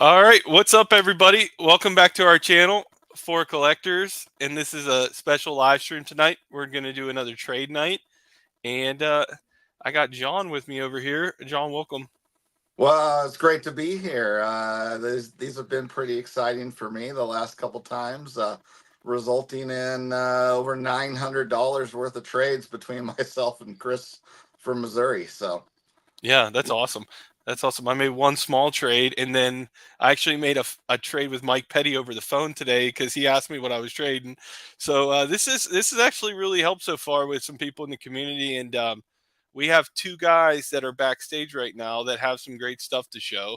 All right, what's up, everybody? Welcome back to our channel for collectors, and this is a special live stream tonight. We're going to do another trade night, and I got John with me over here. John, welcome. Well, it's great to be here. These have been pretty exciting for me the last couple times, resulting in over $900 worth of trades between myself and Chris from Missouri. So, Yeah, that's awesome. That's awesome. I made one small trade, and then I actually made a trade with Mike Petty over the phone today because he asked me what I was trading. So this is actually really helped so far with some people in the community, and we have two guys that are backstage right now that have some great stuff to show.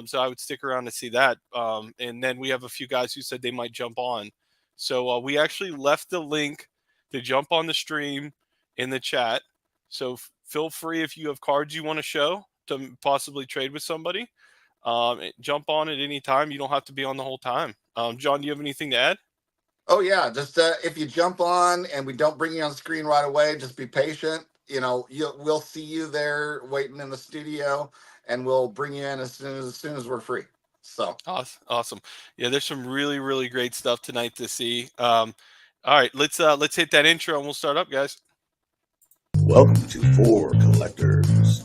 So I would stick around to see that. And then we have a few guys who said they might jump on. So we actually left the link to jump on the stream in the chat. So feel free if you have cards you want to show to possibly trade with somebody. Jump on at any time. You don't have to be on the whole time. John, do you have anything to add? oh yeah, just if you jump on and we don't bring you on screen right away, just be patient. We'll see you there waiting in the studio, and we'll bring you in as soon as we're free. So. Awesome, awesome. Yeah, there's some really great stuff tonight to see. All right, let's hit that intro and we'll start up, guys. Welcome to For Collectors.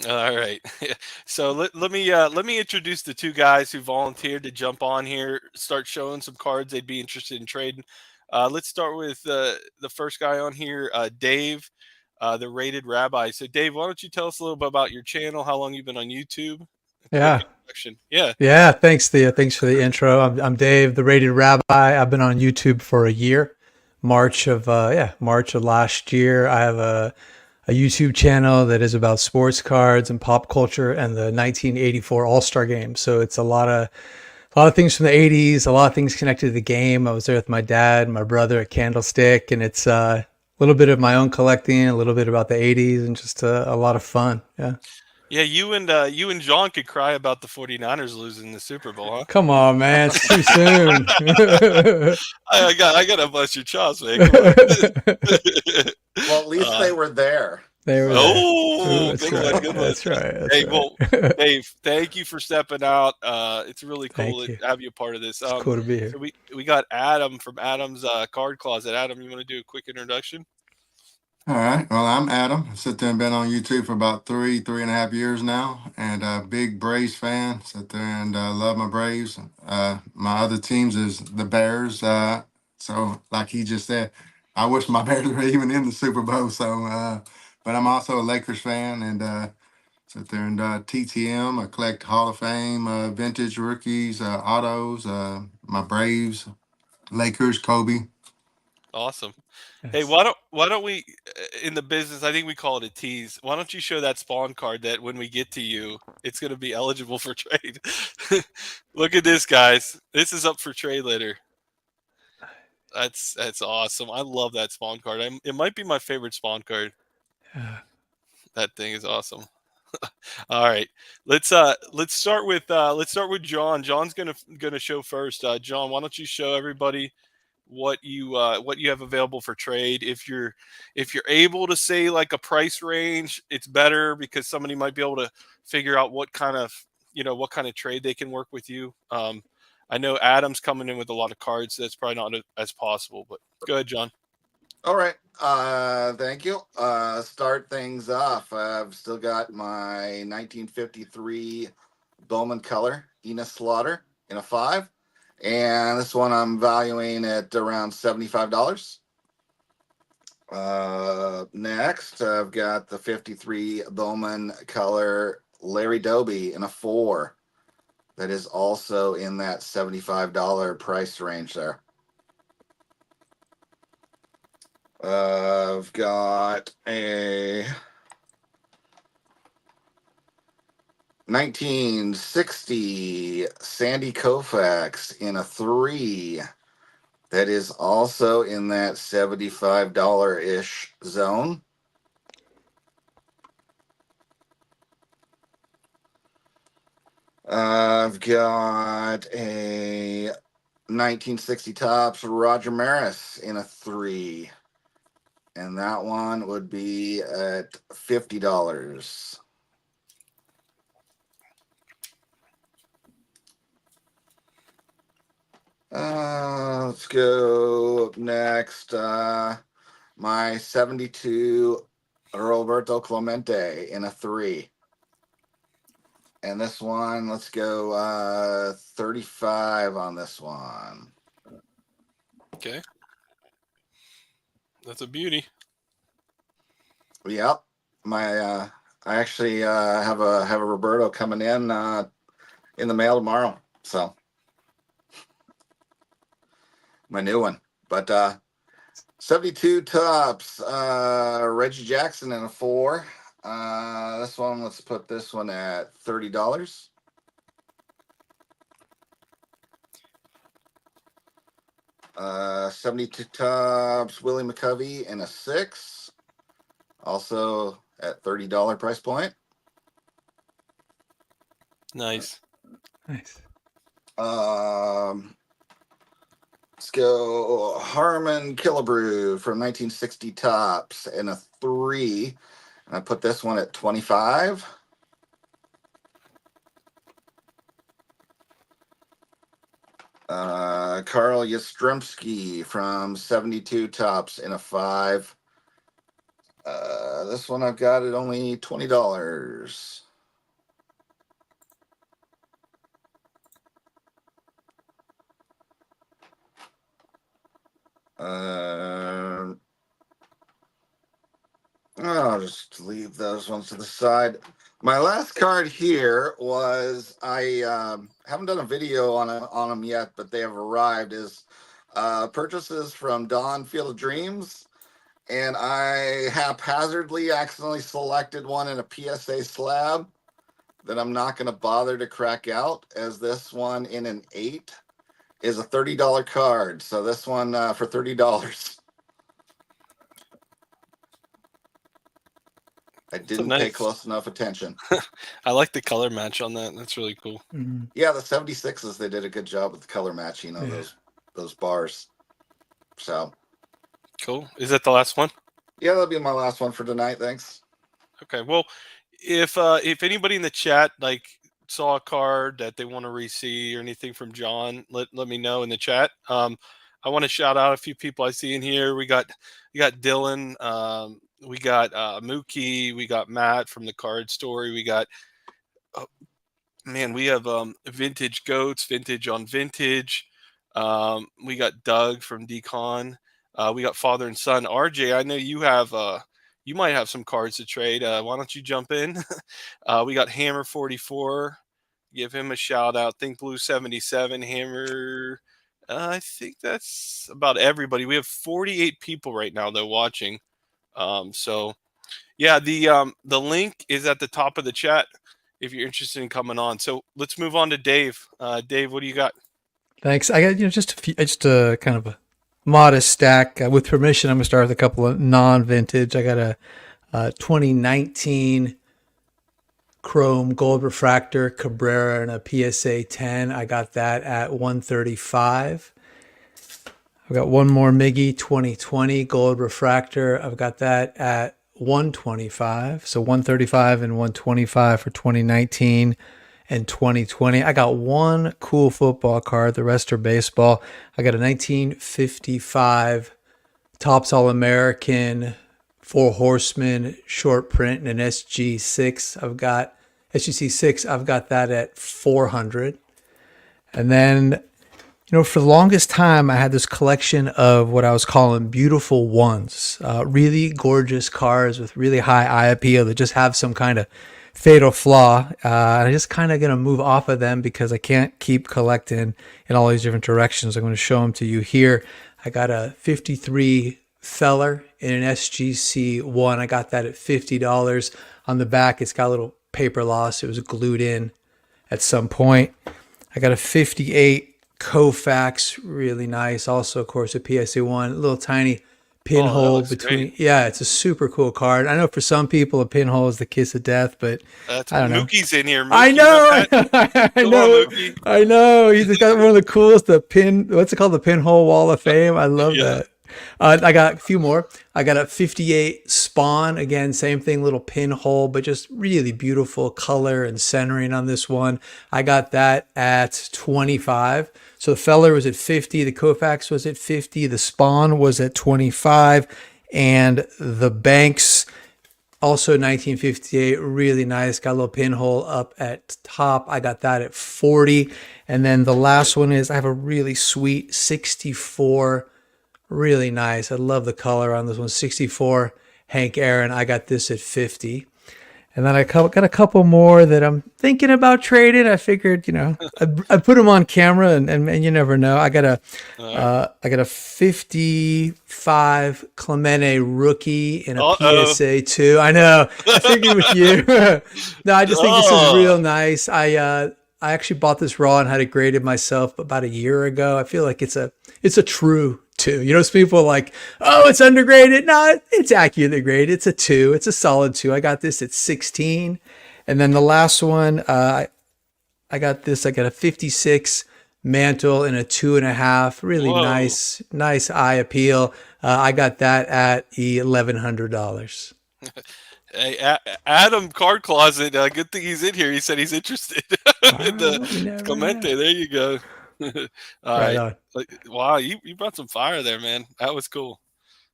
All right. So let me introduce the two guys who volunteered to jump on here, start showing some cards they'd be interested in trading. Let's start with the first guy on here, Dave, the Rated Rabbi. So Dave, why don't you tell us a little bit about your channel, how long you've been on YouTube? A quick Yeah. introduction. Yeah. Yeah. Thanks, Thea. Thanks for the intro. I'm Dave, the Rated Rabbi. I've been on YouTube for a year. March of last year. I have a YouTube channel that is about sports cards and pop culture and the 1984 All-Star Game. So it's a lot of things from the 80s, a lot of things connected to the game. I was there with my dad, my brother at Candlestick, and it's a little bit of my own collecting, a little bit about the 80s, and just a lot of fun. Yeah. Yeah, you and John could cry about the 49ers losing the Super Bowl, huh? Come on, man. It's too soon. I gotta bust your chops, man. Come on. Well, at least they were there. They were there. Oh, That's good right. one, good one. That's right. That's Hey, right. well, Dave, thank you for stepping out. It's really cool Thank you. to have you a part of this. It's cool to be here. So we got Adam from Adam's Card Closet. Adam, you want to do a quick introduction? All right. Well, I'm Adam. I sit there and been on YouTube for about three and a half years now, and a big Braves fan. Sit there and love my Braves. My other teams is the Bears. So, like he just said, I wish my Bears were even in the Super Bowl. So, but I'm also a Lakers fan, and sit there and TTM. I collect Hall of Fame, vintage rookies, autos. My Braves, Lakers, Kobe. Awesome. Hey, Yes. why don't we in the business? I think we call it a tease. Why don't you show that spawn card that when we get to you, it's going to be eligible for trade? Look at this, guys. This is up for trade later. That's awesome. I love that spawn card. It might be my favorite spawn card. Yeah. That thing is awesome. All right, let's start with John. John's gonna show first. John, why don't you show everybody what you have available for trade? If you're able to say like a price range, it's better because somebody might be able to figure out what kind of trade they can work with you. I know Adam's coming in with a lot of cards, so that's probably not as possible. But go ahead, John. All right. Thank you. Start things off. I've still got my 1953 Bowman Color Enos Slaughter in a 5. And this one I'm valuing at around $75. Next, I've got the 53 Bowman Color Larry Doby in a 4. That is also in that $75 price range there. I've got a 1960 Sandy Koufax in a 3. That is also in that $75-ish zone. I've got a 1960 Tops Roger Maris in a 3. And that one would be at $50. Let's go next. My 72 Roberto Clemente in a 3. And this one, let's go 35 on this one. Okay. That's a beauty. Yep. I actually have a Roberto coming in the mail tomorrow. So my new one. But 72 Tops, Reggie Jackson in a 4. This one, let's put this one at $30. Uh, 72 Tops, Willie McCovey in a 6. Also at $30 price point. Nice. Nice. Let's go Harmon Killebrew from 1960 Tops in a 3. And I put this one at 25. Carl Yastrzemski from 72 Tops in a 5. This one I've got at only $20. I'll just leave those ones to the side. My last card here was I haven't done a video on them yet, but they have arrived. Is purchases from Don Field of Dreams, and I haphazardly accidentally selected one in a PSA slab that I'm not going to bother to crack out, as this one in an 8 is a $30 card. So this one for $30. I didn't pay nice. close enough attention. I like the color match on that. That's really cool. Mhm. Yeah, the 76s, they did a good job with the color match, you know, Yeah. those bars. So Cool. Is that the last one? yeah, that'll be my last one for tonight. Thanks. Okay. Well, if anybody in the chat like saw a card that they want to re-see or anything from John, let me know in the chat. I want to shout out a few people I see in here. We got Dylan. We got Mookie. We got Matt from the Card Story. We got we have Vintage Goats, Vintage on Vintage. We got Doug from Decon. We got Father and Son. RJ, I know you have you might have some cards to trade. Why don't you jump in? We got Hammer 44. Give him a shout out. Think Blue 77. Hammer. I think that's about everybody. We have 48 people right now though watching. So yeah, the link is at the top of the chat if you're interested in coming on. So let's move on to Dave. Dave, what do you got? Thanks. I got just a kind of a modest stack. With permission, I'm gonna start with a couple of non-vintage. I got a 2019 Chrome Gold Refractor Cabrera and a PSA 10. I got that at 135. I've got one more Miggy 2020 Gold Refractor. I've got that at 125. So 135 and 125 for 2019 and 2020. I got one cool football card. The rest are baseball. I got a 1955 Topps All-American 4 Horsemen short print and an SG6. I've got SGC6. I've got that at 400. And then, for the longest time, I had this collection of what I was calling beautiful ones, really gorgeous cars with really high eye appeal that just have some kind of fatal flaw. And I'm just kind of going to move off of them because I can't keep collecting in all these different directions. I'm going to show them to you here. I got a 53 Feller in an SGC1. I got that at $50. On the back, it's got a little paper loss. It was glued in at some point. I got a 58 Koufax, really nice. Also, of course, a PSA1, a little tiny pinhole looks between. great. Yeah, it's a super cool card. I know for some people a pinhole is the kiss of death, but That's I don't know. Mookie's in here. I Mookie, you got know, that? I Come on, know, Mookie. I know. He's got one of the coolest. The pin. What's it called? The Pinhole Wall of Fame. I love Yeah. that. I got a few more. I got a 58 Spawn. Again, same thing, little pinhole, but just really beautiful color and centering on this one. I got that at 25. So the Feller was at 50. The Koufax was at 50. The Spawn was at 25. And the Banks, also 1958, really nice. Got a little pinhole up at top. I got that at 40. And then the last one is I have a really sweet 64. Really nice. I love the color on this one. 64 Hank Aaron. I got this at 50. And then I got a couple more that I'm thinking about trading. I figured, I put them on camera and you never know. I got a 55 Clemente rookie in a Uh-oh. PSA 2. I know. I figured with you. No, I just think this is real nice. I actually bought this raw and had it graded myself about a year ago. I feel like it's a true 2. Some people are like, oh, it's undergraded. No, it's accurately graded. It's a 2. It's a solid 2. I got this at 16. And then the last one, I got this. I got a 56 Mantle in a 2.5. Really Whoa. nice eye appeal. I got that at $1,100. Hey, Adam Card Closet. Good thing he's in here. He said he's interested in You the never Clemente. know. There you go. All Right right. on. Wow, you brought some fire there, man. That was cool.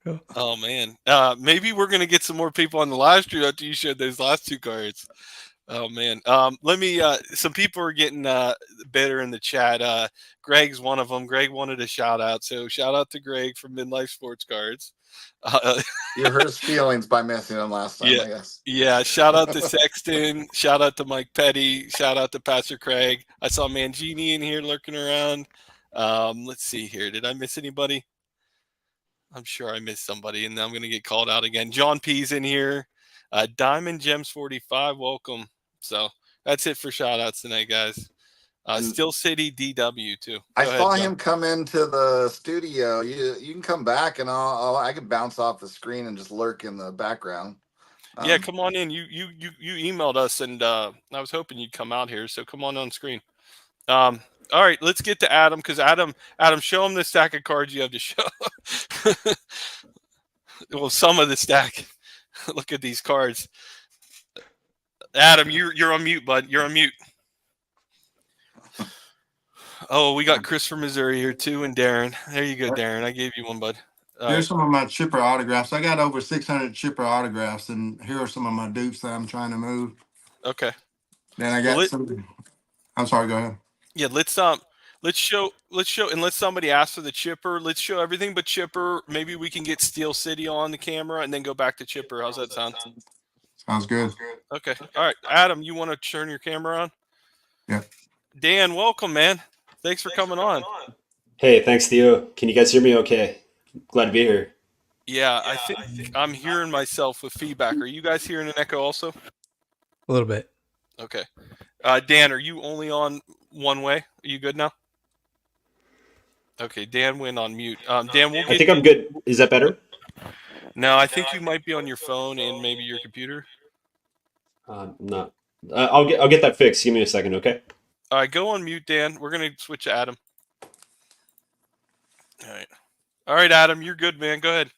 Cool. Oh man. Maybe we're gonna get some more people on the live stream after you showed those last 2 cards. Oh man. Let me. Some people are getting better in the chat. Greg's one of them. Greg wanted a shout out, so shout out to Greg from Midlife Sports Cards. You hurt his feelings by missing him last time, Yeah. I guess. Yeah, shout out to Sexton. Shout out to Mike Petty. Shout out to Pastor Craig. I saw Mangini in here lurking around. Let's see here. Did I miss anybody? I'm sure I missed somebody, and I'm going to get called out again. John P's in here. Diamond Gems 45, welcome. So that's it for shout outs tonight, guys. Still City DW too. I Go ahead, saw John. him come into the studio. You can come back and I can bounce off the screen and just lurk in the background. Yeah, come on in. You emailed us, and I was hoping you'd come out here. So come on screen. All right, let's get to Adam, because Adam, show him the stack of cards you have to show. Well, some of the stack. Look at these cards. Adam, you're on mute, bud. You're on mute. Oh, we got Chris from Missouri here too, and Darren. There you go, Darren. I gave you one, bud. Here's some of my chipper autographs. I got over 600 chipper autographs, and here are some of my dupes that I'm trying to move. Okay. Then I got some. I'm sorry. Go ahead. Yeah, let's show, unless somebody asks for the chipper, let's show everything but chipper. Maybe we can get Steel City on the camera and then go back to chipper. How's that sound? Sounds good. Okay. All right. Adam, you want to turn your camera on? Yeah. Dan, welcome, man. Thanks for coming on. Hey, thanks, Theo. Can you guys hear me okay? Glad to be here. Yeah, I think I'm hearing myself with feedback. Are you guys hearing an echo also? A little bit. Okay. Dan, are you only on one way? Are you good now? Okay, Dan went on mute. Dan, I think I'm good. Is that better? No, I think you might be on your phone and maybe your computer. No. I'll get that fixed. Give me a second, okay? All right, go on mute, Dan. We're going to switch to Adam. All right, Adam, you're good, man. Go ahead.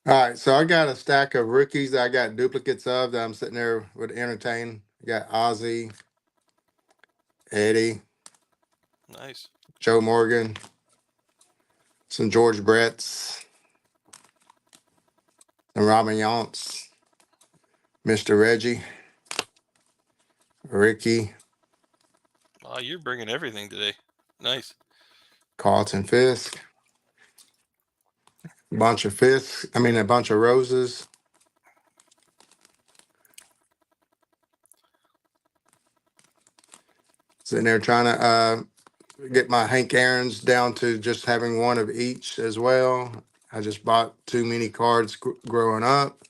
All right, so I got a stack of rookies that I got duplicates of that I'm sitting there with entertain. I got Ozzy, Eddie, Nice. Joe Morgan, some George Bretts, some Robin Yance, Mr. Reggie, Ricky, Wow, you're bringing everything today. Nice. Carlton Fisk, a bunch of roses. Sitting there trying to get my Hank Aaron's down to just having one of each as well. I just bought too many cards growing up.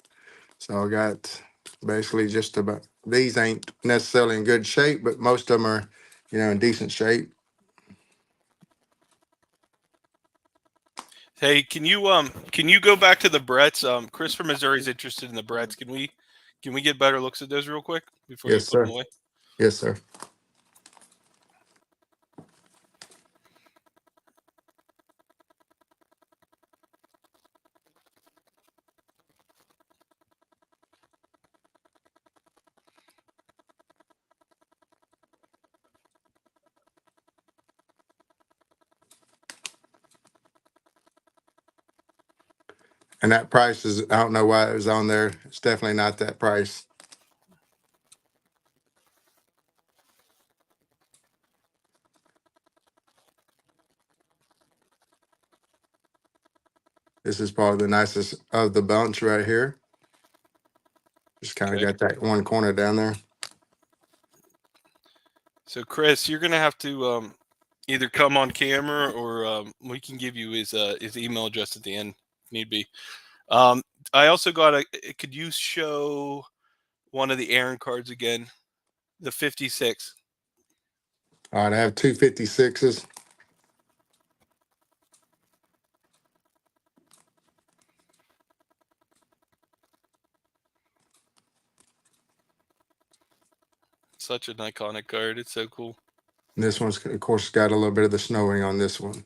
So I got basically just about, these ain't necessarily in good shape, but most of them are, in decent shape. Hey, can you go back to the Bretts? Chris from Missouri is interested in the Bretts. Can we get better looks at those real quick before you Yes, put them sir. away? Yes, sir. And that price is, I don't know why it was on there. It's definitely not that price. This is probably the nicest of the bunch right here. Just kind of Okay. got that one corner down there. So Chris, you're gonna have to either come on camera or we can give you his email address at the end if need be. I also got could you show one of the Aaron cards again? The 56. All right, I have two 56s. Such an iconic card. It's so cool. This one's, of course, got a little bit of the snowing on this one.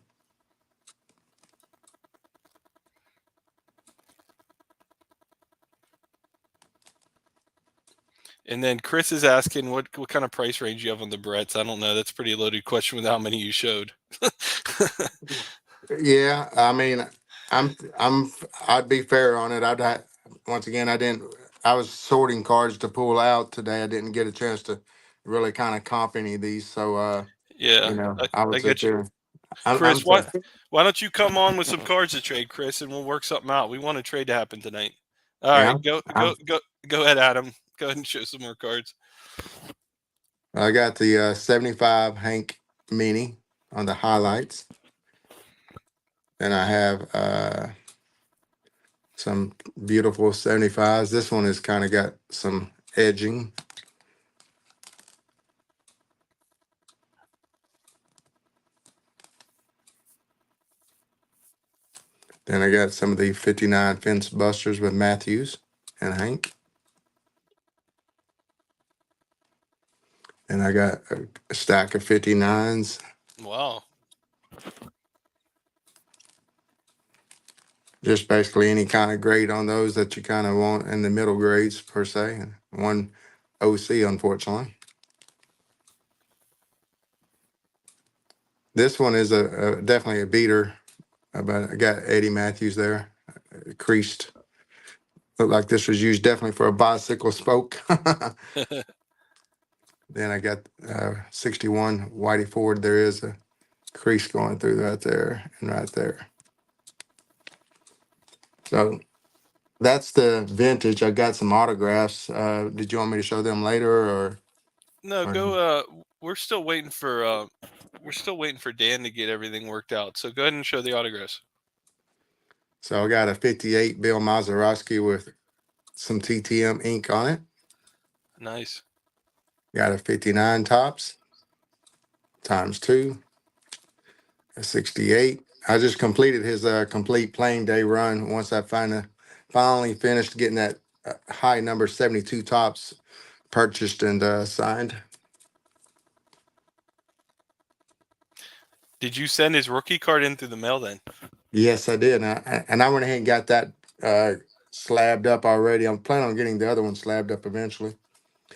And then Chris is asking what kind of price range you have on the Bretts. I don't know. That's a pretty loaded question with how many you showed. Yeah, I mean, I'd be fair on it. Once again, I was sorting cards to pull out today. I didn't get a chance to really kind of comp any of these. So, Yeah, I I would sit get you. there. I'm Chris, why don't you come on with some cards to trade, Chris, and we'll work something out. We want a trade to happen tonight. All yeah, right, go ahead, Adam. Go ahead and show some more cards. I got the 75 Hank Mini on the highlights. Then I have some beautiful 75s. This one has kind of got some edging. Then I got some of the 59 Fence Busters with Matthews and Hank. And I got a stack of 59s. Wow. Just basically any kind of grade on those that you kind of want in the middle grades per se. And one OC, unfortunately. This one is definitely a beater, but I got Eddie Matthews there, creased. Looked like this was used definitely for a bicycle spoke. Then I got 61 Whitey Ford. There is a crease going through right there and right there. So that's the vintage. I got some autographs. Did you want me to show them later or? No, or go. We're still waiting for Dan to get everything worked out. So go ahead and show the autographs. So I got a 58 Bill Mazeroski with some TTM ink on it. Nice. Got a 59 tops ×2, a 68. I just completed his complete playing day run once I finally finished getting that high number 72 tops purchased and signed. Did you send his rookie card in through the mail then? Yes, I did. And I went ahead and got that slabbed up already. I'm planning on getting the other one slabbed up eventually.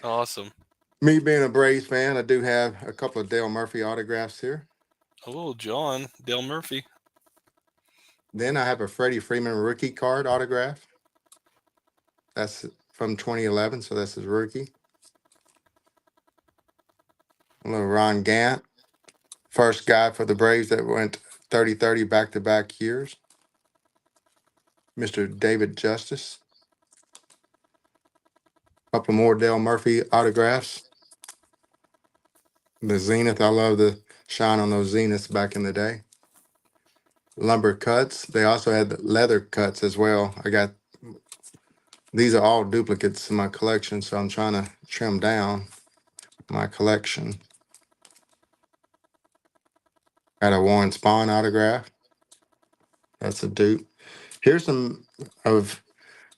Awesome. Me being a Braves fan, I do have a couple of Dale Murphy autographs here. Oh, John, Dale Murphy. Then I have a Freddie Freeman rookie card autograph. That's from 2011, so that's his rookie. A little Ron Gant, first guy for the Braves that went 30-30 back-to-back years. Mr. David Justice. Couple more Dale Murphy autographs. The Zenith, I love the shine on those Zeniths back in the day. Lumber cuts. They also had leather cuts as well. These are all duplicates in my collection, so I'm trying to trim down my collection. Got a Warren Spahn autograph. That's a dupe. Here's some of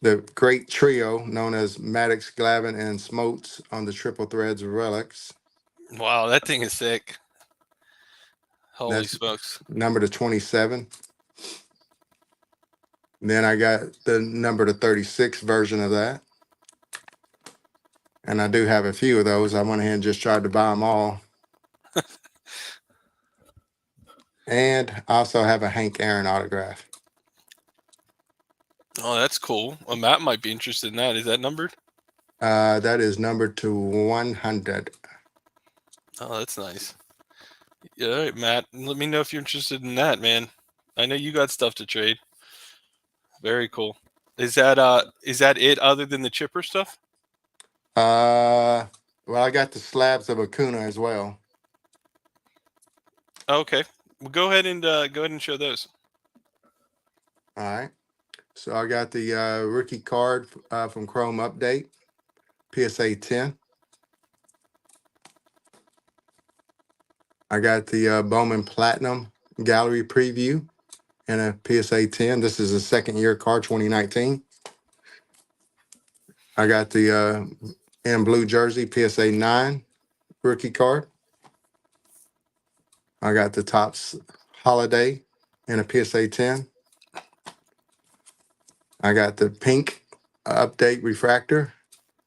the great trio known as Maddox, Glavin, and Smotes on the Triple Threads Relics. Wow, that thing is sick. Holy That's smokes. number to 27. Then I got the number to 36 version of that. And I do have a few of those. I went ahead and just tried to buy them all. And I also have a Hank Aaron autograph. Oh, that's cool. Well, Matt might be interested in that. Is that numbered? That is numbered to 100. Oh, that's nice. Yeah, all right, Matt. Let me know if you're interested in that, man. I know you got stuff to trade. Very cool. Is that it other than the chipper stuff? Well, I got the slabs of Acuna as well. Okay. Well, go ahead and show those. All right. So I got the rookie card from Chrome Update, PSA 10. I got the Bowman Platinum Gallery Preview and a PSA 10. This is a second year card, 2019. I got the in blue jersey PSA 9 rookie card. I got the Topps Holiday and a PSA 10. I got the pink update refractor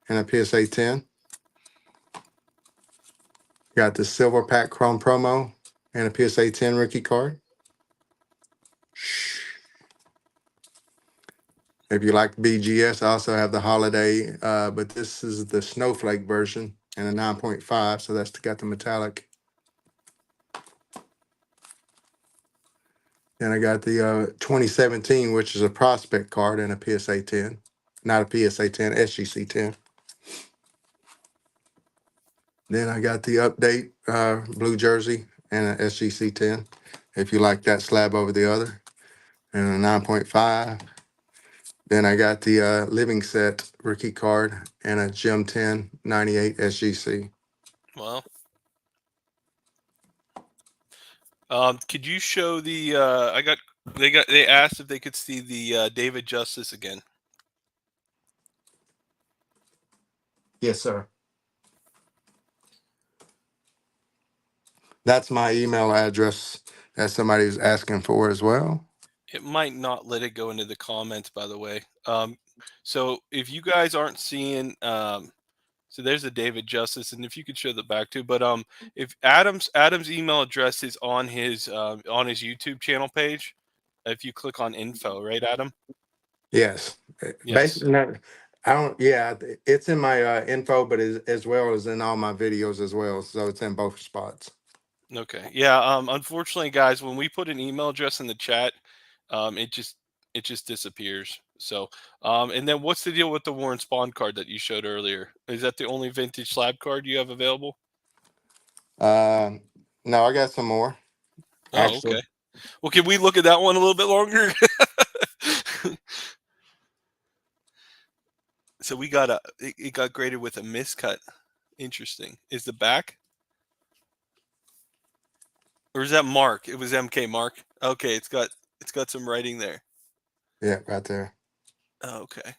and a PSA 10. Got the Silver Pack Chrome Promo and a PSA 10 rookie card. If you like BGS, I also have the Holiday, but this is the Snowflake version and a 9.5, so that's got the metallic. And I got the 2017, which is a prospect card and a PSA 10. Not a PSA 10, SGC 10. Then I got the update blue jersey and an SGC 10, if you like that slab over the other, and a 9.5. Then I got the living set rookie card and a Gem 10 98 SGC. Well, could you show the? They asked if they could see the David Justice again. Yes, sir. That's my email address that somebody was asking for as well. It might not let it go into the comments, by the way. So if you guys aren't seeing, so there's a David Justice, and if you could show the back too. But if Adam's email address is on his YouTube channel page, if you click on info, right, Adam? Yes. Yes. Basically, I don't. Yeah, it's in my info, but as well as in all my videos as well. So it's in both spots. Okay. Yeah. Unfortunately, guys, when we put an email address in the chat, it just disappears. So, and then what's the deal with the Warren Spawn card that you showed earlier? Is that the only vintage slab card you have available? No, I got some more. Oh, Actually. okay. Well, can we look at that one a little bit longer? So we got it got graded with a miscut. Interesting. Is the back? Or is that Mark? It was MK Mark. Okay, it's got some writing there. Yeah, right there. Oh, okay.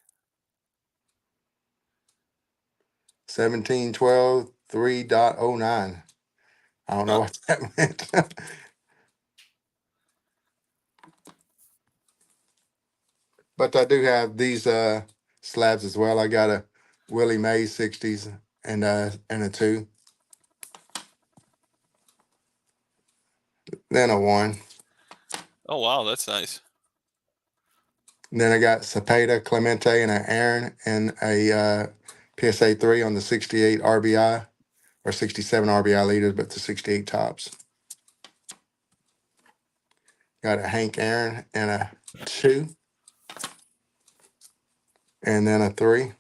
1712 3.09. I don't know what that meant. But I do have these slabs as well. I got a Willie Mays 60s and a 2. Then a 1. Oh wow, that's nice. Then I got Cepeda, Clemente, and an Aaron and a PSA 3 on the 68 RBI or 67 RBI leaders, but the 68 tops. Got a Hank Aaron and a 2. And then a 3.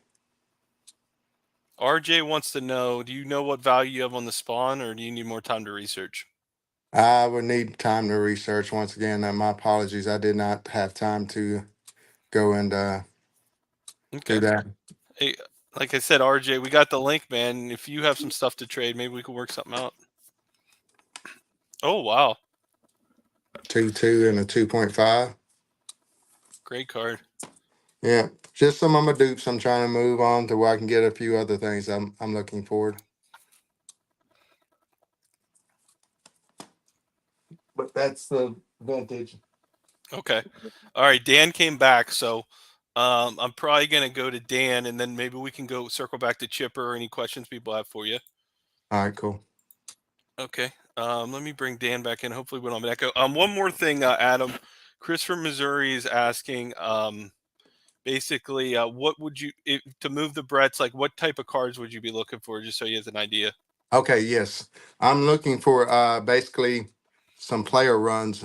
RJ wants to know, do you know what value you have on the Spawn, or do you need more time to research? I would need time to research. Once again, my apologies. I did not have time to go and do that. Hey, like I said, RJ, we got the link, man. If you have some stuff to trade, maybe we can work something out. Oh wow. 2.2 and a 2.5. Great card. Yeah, just some of my dupes. I'm trying to move on to where I can get a few other things. I'm looking forward. But that's the vintage. Okay. All right. Dan came back, so I'm probably gonna go to Dan, and then maybe we can go circle back to Chipper or any questions people have for you. All right, cool. Okay. Let me bring Dan back in. Hopefully we don't have an echo. One more thing, Adam. Chris from Missouri is asking, basically, what would you to move the Bretts? Like, what type of cards would you be looking for, just so he has an idea? Okay, yes. I'm looking for basically some player runs.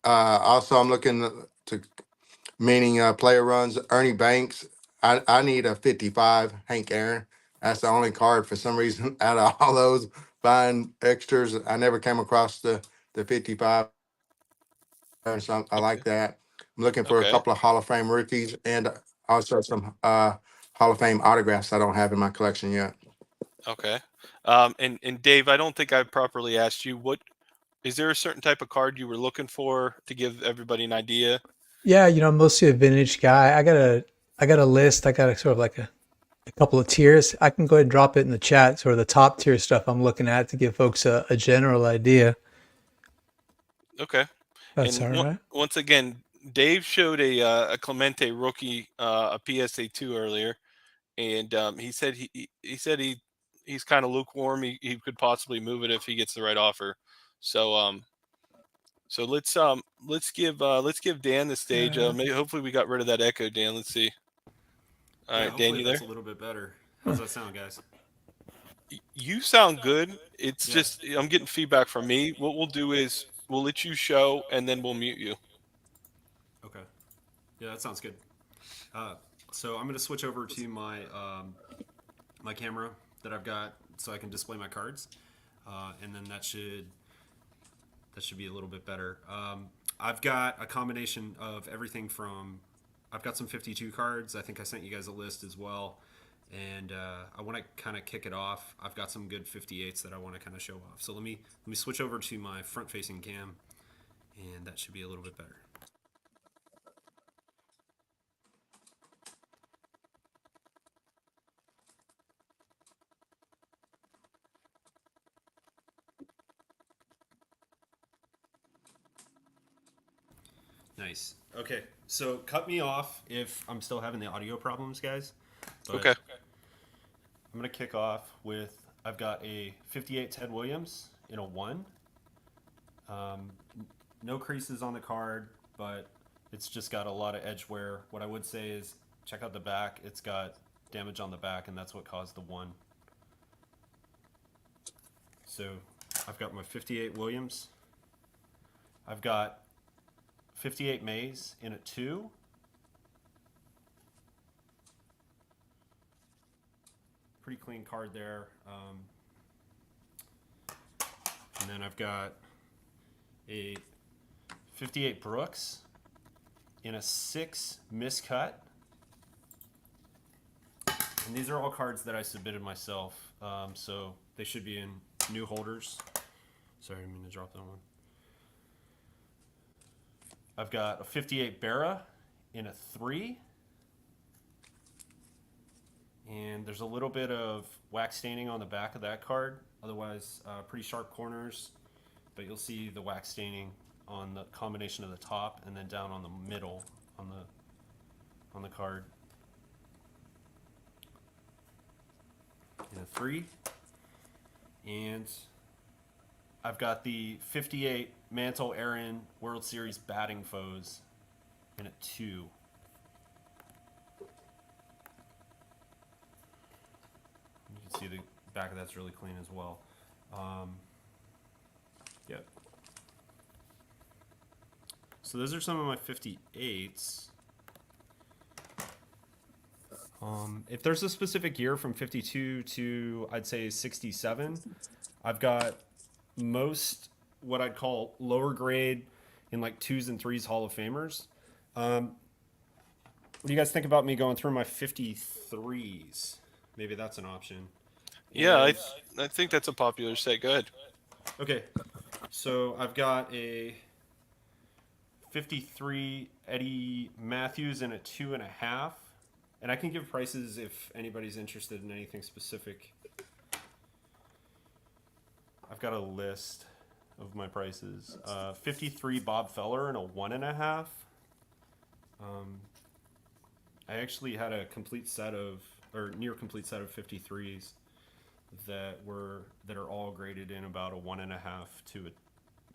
Also, I'm looking to meaning player runs. Ernie Banks. I need a 55 Hank Aaron. That's the only card for some reason out of all those buying extras. I never came across the 55. So I like Okay. that. I'm looking for a Okay. couple of Hall of Fame rookies and also some Hall of Fame autographs I don't have in my collection yet. Okay. And Dave, I don't think I properly asked you, what is there a certain type of card you were looking for to give everybody an idea? Yeah, I'm mostly a vintage guy. I got a list. I got a sort of like a couple of tiers. I can go ahead and drop it in the chat, sort of the top tier stuff I'm looking at to give folks a general idea. Okay. That's And all right. once again, Dave showed a Clemente rookie, a PSA 2 earlier, and he said he's kind of lukewarm. He could possibly move it if he gets the right offer. So so let's give Dan the stage. Maybe hopefully we got rid of that echo, Dan. Let's see. All Yeah, right, Dan, hopefully you that's there? a little bit better. How's that sound, guys? You sound good. It's Yeah. just I'm getting feedback from me. What we'll do is we'll let you show, and then we'll mute you. Okay. Yeah, that sounds good. So I'm going to switch over to my my camera that I've got so I can display my cards, and then that should be a little bit better. I've got a combination of everything from I've got some 52 cards. I think I sent you guys a list as well, and I want to kind of kick it off. I've got some good 58s that I want to kind of show off. So let me switch over to my front-facing cam, and that should be a little bit better. Nice. Okay, so cut me off if I'm still having the audio problems, guys. But Okay. I'm going to kick off with I've got a 58 Ted Williams in a 1. No creases on the card, but it's just got a lot of edge wear. What I would say is check out the back. It's got damage on the back, and that's what caused the 1. So I've got my 58 Williams. I've got 58 Mays in a 2. Pretty clean card there. And then I've got a 58 Brooks in a 6 miscut. And these are all cards that I submitted myself, so they should be in new holders. Sorry, I didn't mean to drop that one. I've got a 58 Barra in a 3. And there's a little bit of wax staining on the back of that card. Otherwise, pretty sharp corners. But you'll see the wax staining on the combination of the top and then down on the middle on the card. In a 3. And I've got the 58 Mantle Aaron World Series batting foes in a 2. You can see the back of that's really clean as well. Yep. So those are some of my 58s. If there's a specific year from 52 to I'd say 67, I've got most what I'd call lower grade in like 2s and 3s Hall of Famers. What do you guys think about me going through my 53s? Maybe that's an option. Yeah, And- I think that's a popular set. Go ahead. Okay, so I've got a 53 Eddie Matthews in a 2.5. And I can give prices if anybody's interested in anything specific. I've got a list of my prices. 53 Bob Feller in a 1.5. I actually had a complete set of, or near complete set of 53s that are all graded in about a 1.5 to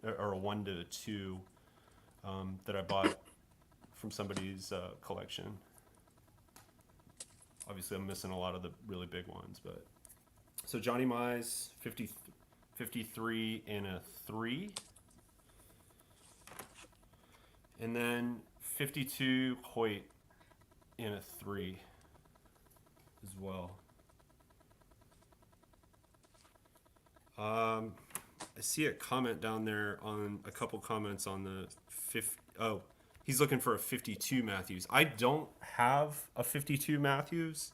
or a 1 to a 2 that I bought from somebody's collection. Obviously, I'm missing a lot of the really big ones, but so Johnny Mize 53 in a 3, and then 52 Hoyt in a 3 as well. I see a comment down there on a couple comments on the 50. Oh, he's looking for a 52 Matthews. I don't have a 52 Matthews,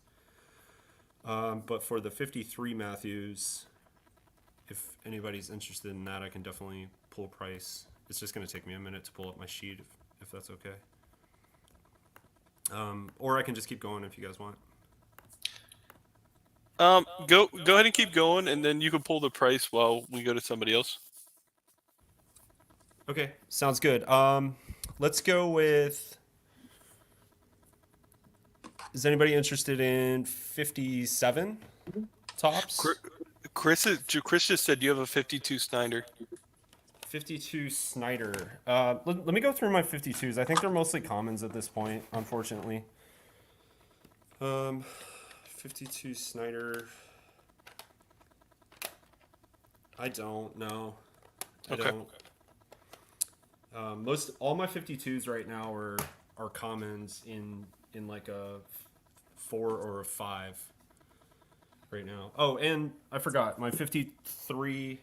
but for the 53 Matthews, if anybody's interested in that, I can definitely pull price. It's just going to take me a minute to pull up my sheet if that's okay. Or I can just keep going if you guys want. Go ahead and keep going, and then you can pull the price while we go to somebody else. Okay, sounds good. Let's go with. Is anybody interested in 57 tops? Chris just said you have a 52 Snyder. 52 Snyder. Let me go through my 52s. I think they're mostly commons at this point, unfortunately. 52 Snyder. I don't know. I Okay. don't. All my 52s right now are commons in like a 4 or a 5 right now. Oh, and I forgot my 53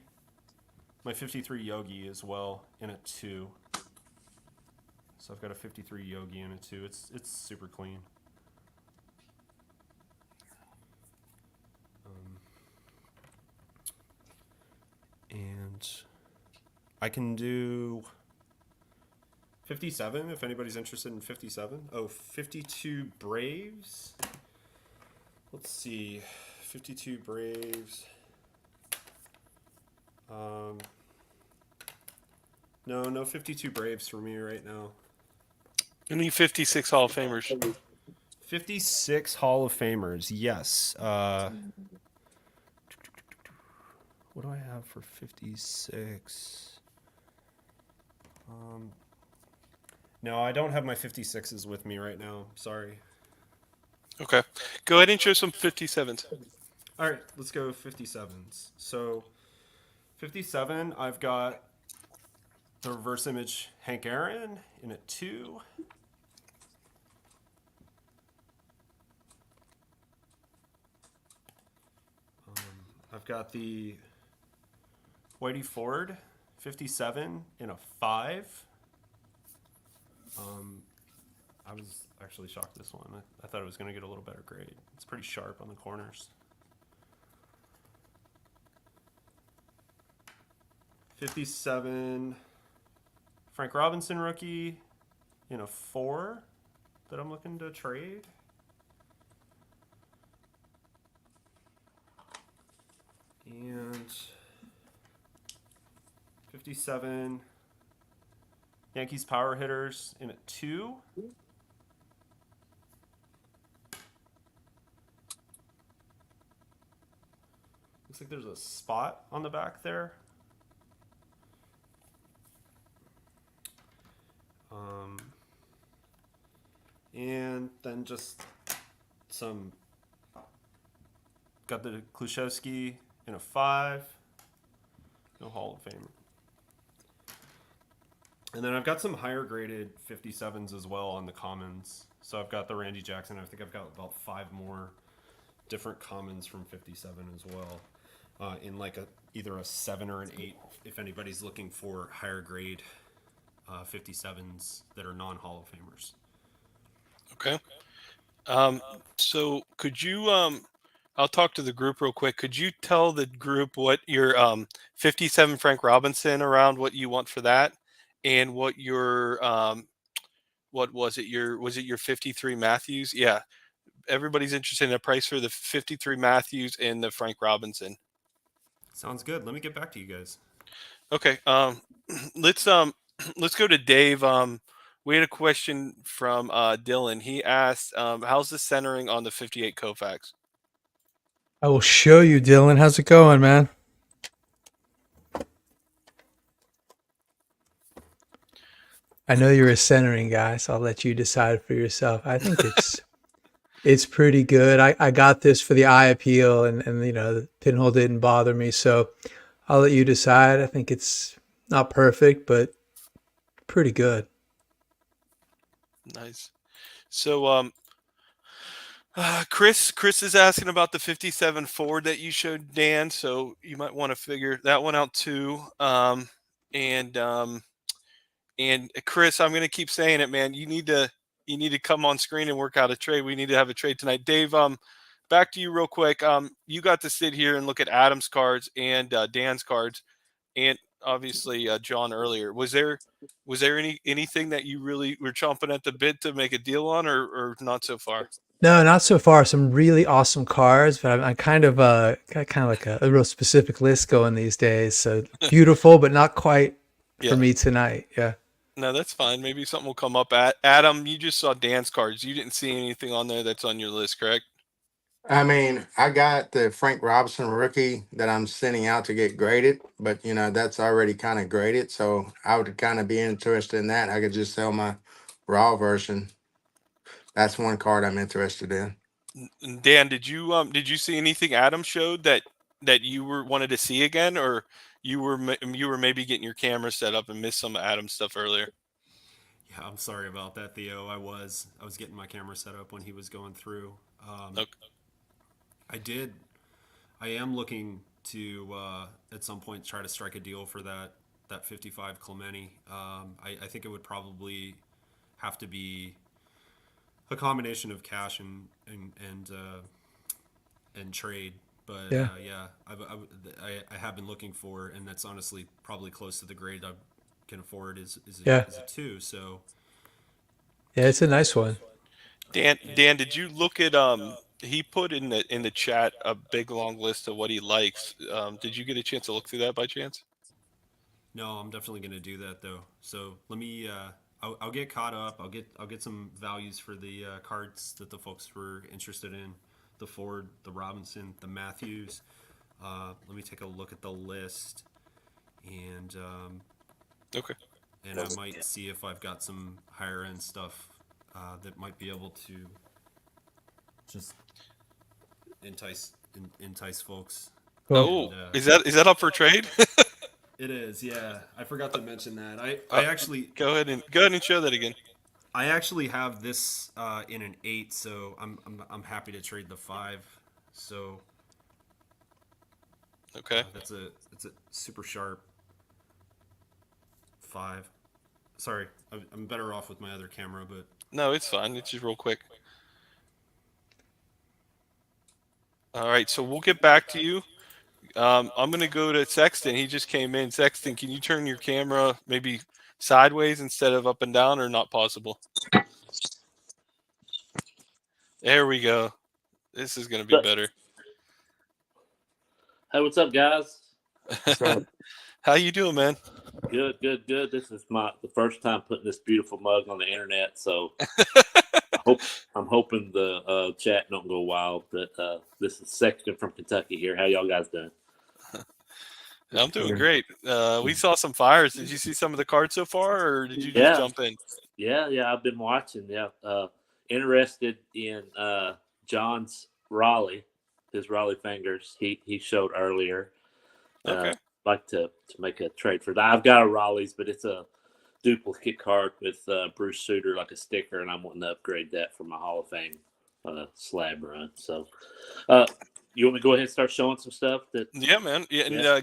Yogi as well in a 2. So I've got a 53 Yogi in a 2. It's super clean. And I can do 57 if anybody's interested in 57. Oh, 52 Braves. Let's see. 52 Braves. No 52 Braves for me right now. You need 56 Hall of Famers. 56 Hall of Famers, yes. What do I have for 56? No, I don't have my 56s with me right now. Sorry. Okay. Go ahead and show some 57s. All right, let's go 57s. So 57, I've got the reverse image Hank Aaron in a 2. I've got the Whitey Ford 57 in a 5. I was actually shocked this one. I thought it was going to get a little better grade. It's pretty sharp on the corners. 57 Frank Robinson rookie in a 4 that I'm looking to trade. And 57 Yankees power hitters in a 2. Looks like there's a spot on the back there. And then just some. Got the Klushevsky in a 5. No Hall of Fame. And then I've got some higher graded 57s as well on the commons. So I've got the Randy Jackson. I think I've got about 5 more different commons from 57 as well. In like either a 7 or an 8 if anybody's looking for higher grade 57s that are non-Hall of Famers. Okay. So could you I'll talk to the group real quick. Could you tell the group what your 57 Frank Robinson around what you want for that, and what your what was it? Your 53 Matthews? Yeah, everybody's interested in the price for the 53 Matthews and the Frank Robinson. Sounds good. Let me get back to you guys. Okay. Let's let's go to Dave. We had a question from Dylan. He asked, how's the centering on the 58 Koufax? I will show you, Dylan. How's it going, man? I know you're a centering guy, so I'll let you decide for yourself. I think it's pretty good. I got this for the eye appeal, and the pinhole didn't bother me, so I'll let you decide. I think it's not perfect, but pretty good. Nice. So Chris is asking about the 57 Ford that you showed Dan, so you might want to figure that one out too. And Chris, I'm going to keep saying it, man. You need to come on screen and work out a trade. We need to have a trade tonight. Dave, back to you real quick. You got to sit here and look at Adam's cards and Dan's cards, and obviously John earlier. Was there anything that you really were chomping at the bit to make a deal on, or not so far? No, not so far. Some really awesome cars, but I'm kind of got kind of like a real specific list going these days. So beautiful, but not quite Yeah. for me tonight. Yeah. No, that's fine. Maybe something will come up. Adam, you just saw Dan's cards. You didn't see anything on there that's on your list, correct? I mean, I got the Frank Robinson rookie that I'm sending out to get graded, but that's already kind of graded. So I would kind of be interested in that. I could just sell my raw version. That's one card I'm interested in. And Dan, did you see anything Adam showed that you wanted to see again, or you were maybe getting your camera set up and missed some of Adam's stuff earlier? Yeah, I'm sorry about that, Theo. I was getting my camera set up when he was going through. Okay. I am looking to at some point try to strike a deal for that 55 Clemente. I think it would probably have to be a combination of cash and trade. But Yeah. I have been looking for, and that's honestly probably close to the grade I can afford is Yeah. a 2. So Yeah, it's a nice one. Dan, did you look at he put in the chat a big long list of what he likes. Did you get a chance to look through that by chance? no, I'm definitely going to do that though. So let me. I'll get caught up. I'll get some values for the cards that the folks were interested in, the Ford, the Robinson, the Matthews. Let me take a look at the list, and Okay. I might see if I've got some higher end stuff that might be able to just entice folks. Cool. Oh, And, is that up for trade? It is, yeah. I forgot to mention that. I actually Go ahead and show that again. I actually have this in an 8, so I'm happy to trade the 5. So Okay. it's a super sharp 5. Sorry, I'm better off with my other camera, but No, it's fine. It's just real quick. All right, so we'll get back to you. I'm going to go to Sexton. He just came in. Sexton, can you turn your camera maybe sideways instead of up and down, or not possible? There we go. This is going to be better. Hey, what's up, guys? How you doing, man? Good. This is the first time putting this beautiful mug on the internet, so I'm hoping the chat don't go wild. But this is Sexton from Kentucky here. How y'all guys doing? I'm doing great. We saw some fires. Did you see some of the cards so far, or did you just Yeah. jump in? Yeah, I've been watching. Yeah, interested in John's Raleigh, his Raleigh fingers. He showed earlier. Okay. Like to make a trade for that. I've got a Raleigh's, but it's a duplicate card with Bruce Sutter, like a sticker, and I'm wanting to upgrade that for my Hall of Fame slab run. So, you want me to go ahead and start showing some stuff? Yeah, man. Yeah, and Yeah.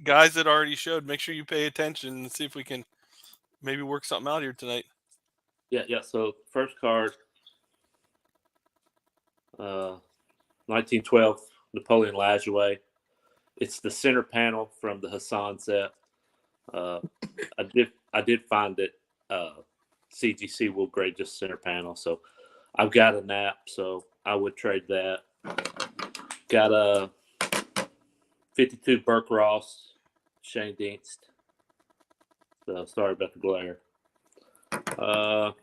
guys that already showed, make sure you pay attention and see if we can maybe work something out here tonight. Yeah. So, first card, 1912 Napoleon Lajoie. It's the center panel from the Hassan set. I did find that CGC will grade just center panel, so I've got a nap, so I would trade that. Got a 52 Burke Ross, Shane Dienst. So sorry about the glare. Got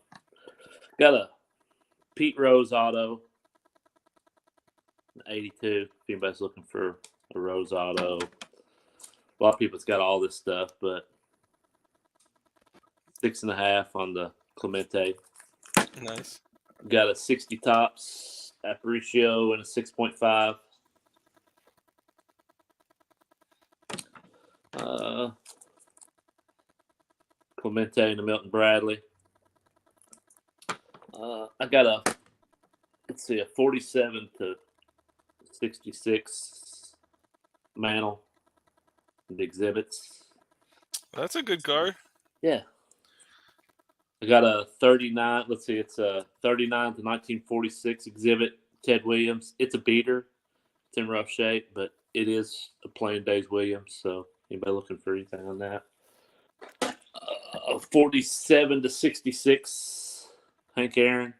a Pete Rose auto, 82. If anybody's looking for a Rose auto, a lot of people's got all this stuff, but 6.5 on the Clemente. Nice. Got a 60 tops Aparicio and a 6.5. Clemente and a Milton Bradley. I got a 47 to 66 Mantle and exhibits. That's a good card. Yeah. I got a 39. Let's see, it's a 39 to 1946 exhibit. Ted Williams. It's a beater. It's in rough shape, but it is a plain Days Williams. So anybody looking for anything on that? 47 to 66 Hank Aaron.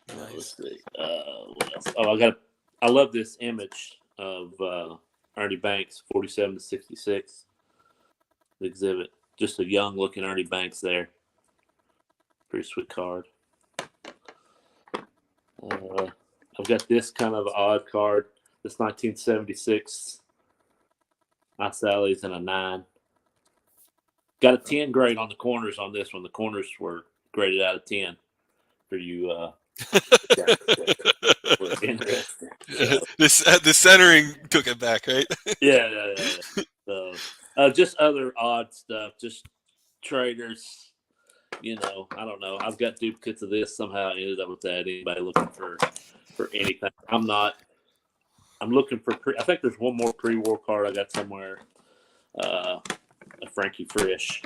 Let's see. What else? Oh, I love this image of Ernie Banks, 47 to 66. The exhibit. Just a young looking Ernie Banks there. Pretty sweet card. I've got this kind of odd card. This 1976 Ice Alleys and a 9. Got a 10 grade on the corners on this one. The corners were graded out of 10 for you. Were interested. The centering took it back, right? Yeah. So, just other odd stuff. Just traders. I don't know. I've got duplicates of this. Somehow I ended up with that. Anybody looking for anything? I'm not. I'm looking for. I think there's one more pre-war card I got somewhere. A Frankie Frisch.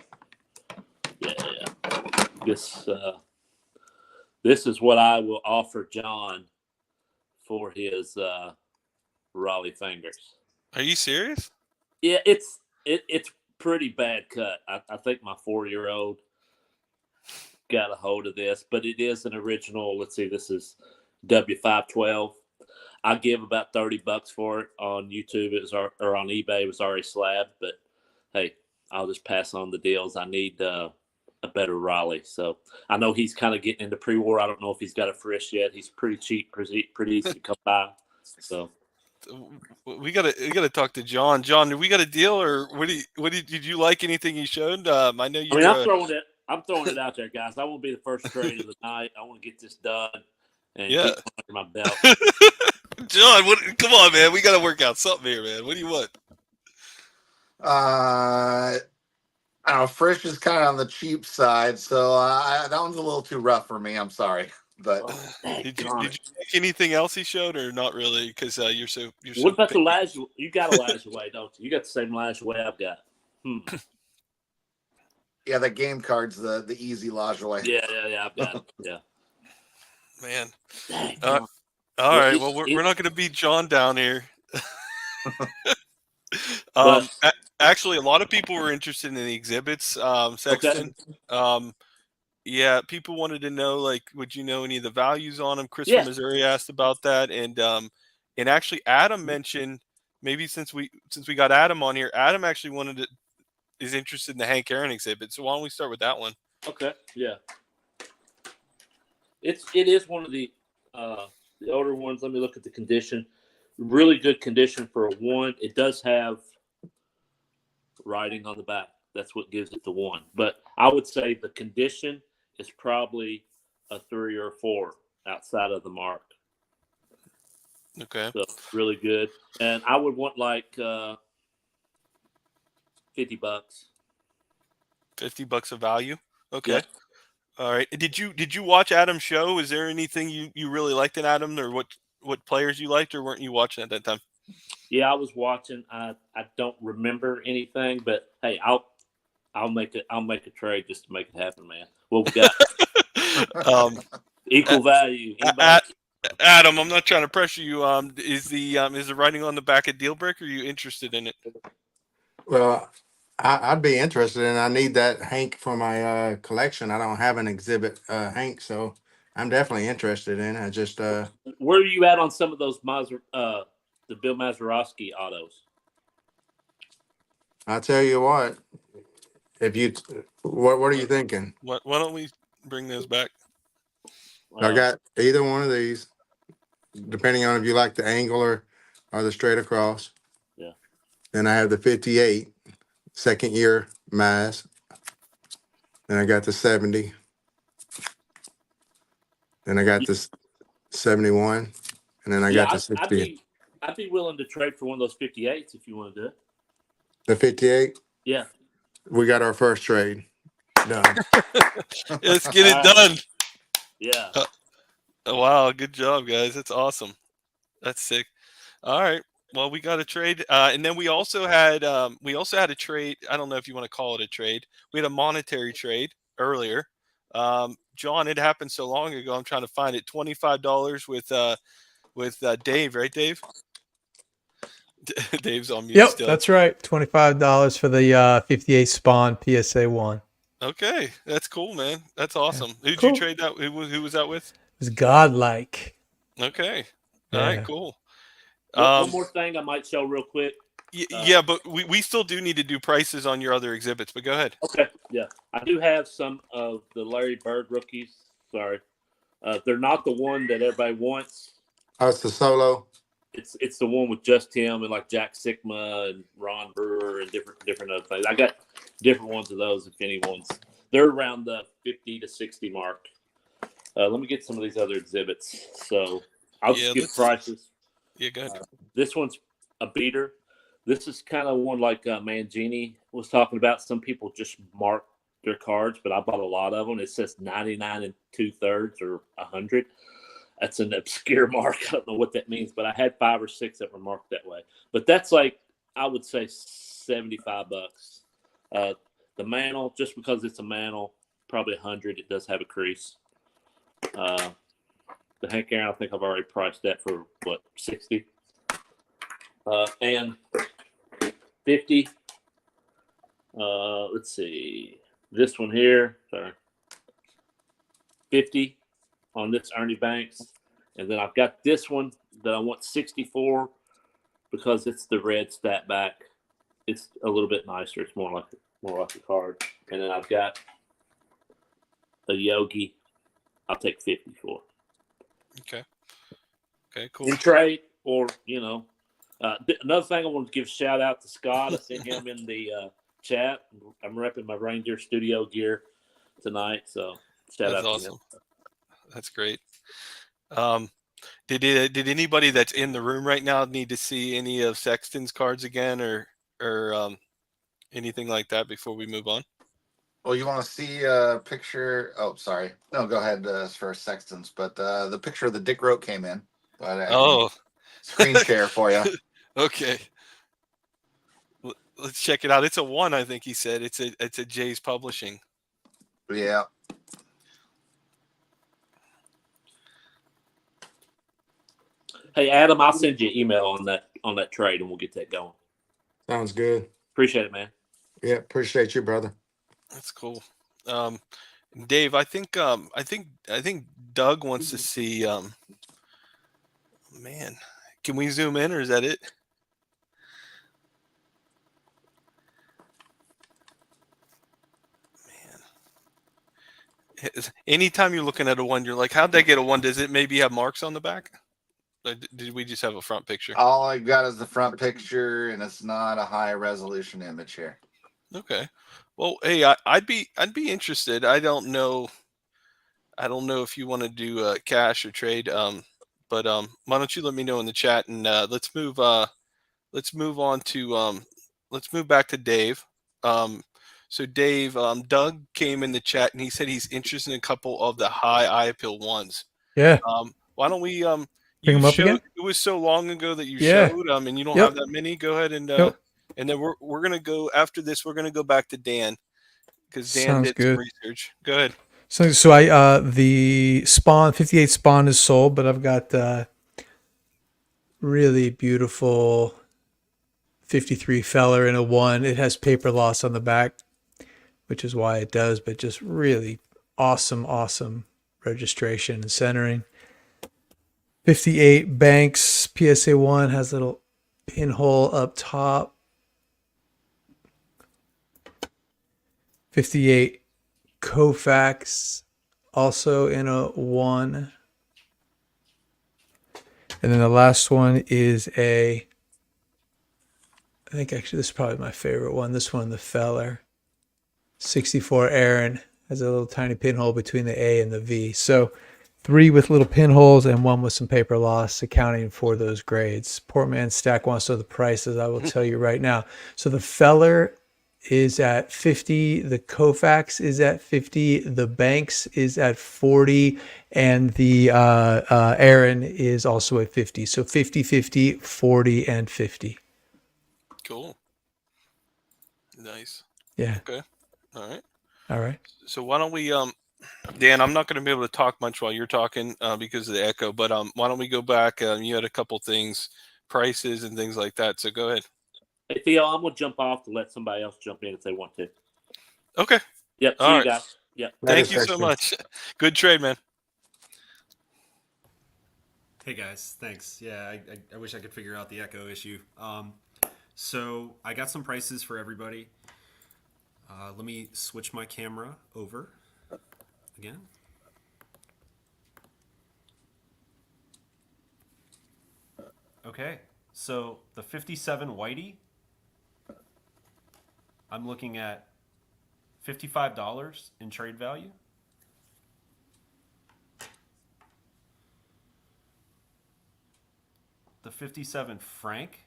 Yeah. This is what I will offer John for his Raleigh fingers. Are you serious? Yeah, it's pretty bad cut. I think my 4-year-old got a hold of this, but it is an original. Let's see, this is W512. I give about $30 for it on YouTube. Or on eBay. It was already slabbed, but hey, I'll just pass on the deals. I need a better Raleigh. So I know he's kind of getting into pre-war. I don't know if he's got a Frisch yet. He's pretty cheap, pretty easy to come by. So we gotta talk to John. John, do we got a deal, or did you like anything he showed? I know you. I'm throwing it out there, guys. I won't be the first trade of the night. I want to get this done and Yeah. get under my belt. John, come on, man. We got to work out something here, man. What do you want? I don't know. Frisch is kind of on the cheap side, so that one's a little too rough for me. I'm sorry, but Did you like anything else he showed, or not really? Because you're so. What about the Lajoie? You got a Lajoie, don't you? You got the same Lajoie I've got. yeah, the game card's the easy Lajoie. Yeah, I've got it. Yeah. Man. Dang, All right. Well, we're not going to beat John down here. Actually, a lot of people were interested in the exhibits section. Okay. Yeah, people wanted to know, like, would you know any of the values on them? Chris Yeah. from Missouri asked about that, and actually Adam mentioned, maybe since we got Adam on here, Adam actually is interested in the Hank Aaron exhibit. So why don't we start with that one? Okay. Yeah. It is one of the older ones. Let me look at the condition. Really good condition for a 1. It does have writing on the back. That's what gives it the 1. But I would say the condition is probably a 3 or 4 outside of the mark. Okay. So really good. And I would want like $50. $50 of value. Okay. Yeah. All right. Did you watch Adam's show? Is there anything you really liked in Adam, or what players you liked, or weren't you watching at that time? Yeah, I was watching. I don't remember anything, but hey, I'll make a trade just to make it happen, man. What we got? Equal value. Adam, I'm not trying to pressure you. Is the writing on the back a deal breaker? Are you interested in it? Well, I'd be interested, and I need that Hank for my collection. I don't have an exhibit Hank, so I'm definitely interested in it. I just Where are you at on some of those the Bill Mazeroski autos? I tell you what, if you what are you thinking? Why don't we bring those back? I got either one of these, depending on if you like the angle or the straight across. Yeah. Then I have the 58 second year Maz. Then I got the 70. Then I got this 71, and then I got the 60. I'd be willing to trade for one of those 58s if you want to do it. The 58. Yeah. We got our first trade done. Let's get it done. Yeah. Wow, good job, guys. That's awesome. That's sick. All right. Well, we got a trade, and then we also had a trade. I don't know if you want to call it a trade. We had a monetary trade earlier. John, it happened so long ago. I'm trying to find it. $25 with Dave, right, Dave? Dave's on mute. Yep, still. that's right. $25 for the 58 Spawn PSA 1. Okay, that's cool, man. That's awesome. Who'd Cool. you trade that? Who was that with? It was godlike. Okay. Yeah. All right, cool. One more thing I might show real quick. Yeah, but we still do need to do prices on your other exhibits, but go ahead. Okay, yeah. I do have some of the Larry Bird rookies. Sorry. They're not the one that everybody wants. Oh, it's the solo. It's the one with just him and like Jack Sigma and Ron Brewer and different other things. I got different ones of those if anyone's. They're around the 50 to 60 mark. Let me get some of these other exhibits. So I'll just give prices. Yeah, go ahead. This one's a beater. This is kind of one like Mangini was talking about. Some people just mark their cards, but I bought a lot of them. It says 99 2/3 or 100. That's an obscure mark. I don't know what that means, but I had 5 or 6 that were marked that way. But that's like, I would say $75. The mantle, just because it's a mantle, probably 100. It does have a crease. The Hank Aaron, I think I've already priced that for what, 60. And 50. Let's see. This one here, sorry. 50 on this Ernie Banks. And then I've got this one that I want 64 because it's the red stat back. It's a little bit nicer. It's more like a card. And then I've got a Yogi. I'll take 50 for. Okay, cool. In trade, or another thing I want to give a shout out to Scott. I sent him in the chat. I'm repping my Reindeer Studio gear tonight, so shout out to him. That's great. Did anybody that's in the room right now need to see any of Sexton's cards again, or anything like that before we move on? Well, you want to see a picture? Oh, sorry. No, go ahead for Sexton's. But the picture of the Dick Rote came in. But I can screen share for you. Okay. Let's check it out. It's a 1, I think he said. It's a Jay's Publishing. Yeah. Hey Adam, I'll send you an email on that trade, and we'll get that going. Sounds good. Appreciate it, man. Yeah, appreciate you, brother. That's cool. Dave, I think Doug wants to see. Man, can we zoom in, or is that it? Man, anytime you're looking at a 1, you're like, how'd they get a 1? Does it maybe have marks on the back? Or did we just have a front picture? All I got is the front picture, and it's not a high resolution image here. Okay. Well, hey, I'd be interested. I don't know if you want to do cash or trade. But why don't you let me know in the chat, and let's move on to let's move back to Dave. So Dave, Doug came in the chat and he said he's interested in a couple of the high eye appeal ones. Yeah. Why don't we bring them up again? It was so long ago that you showed and you don't have that many. Go ahead and and then we're gonna go after this. We're gonna go back to Dan because Dan did some research. Go ahead. So I the Spawn 58 Spawn is sold, but I've got really beautiful 53 Feller in a 1. It has paper loss on the back, which is why it does, but just really awesome registration and centering. 58 Banks PSA 1 has a little pinhole up top. 58 Koufax also in a 1. And then the last one is I think actually this is probably my favorite one. This one, the Feller. 64 Aaron has a little tiny pinhole between the A and the V. So 3 with little pinholes and 1 with some paper loss, accounting for those grades. Poor man Stack wants to know the prices. I will tell you right now. So the Feller is at 50, the Koufax is at 50, the Banks is at 40, and the Aaron is also at 50. So 50, 50, 40, and 50. Cool. Nice. Yeah. Okay. All right. All right. So why don't we, Dan? I'm not going to be able to talk much while you're talking because of the echo. But why don't we go back? You had a couple things, prices and things like that. So go ahead. Hey, Theo, I'm going to jump off to let somebody else jump in if they want to. Okay. Yep. See All you right. guys. Yep. Thank you so much. Good trade, man. Hey guys, thanks. Yeah, I wish I could figure out the echo issue. So I got some prices for everybody. Let me switch my camera over again. Okay, so the 57 Whitey, I'm looking at $55 in trade value. The 57 Frank,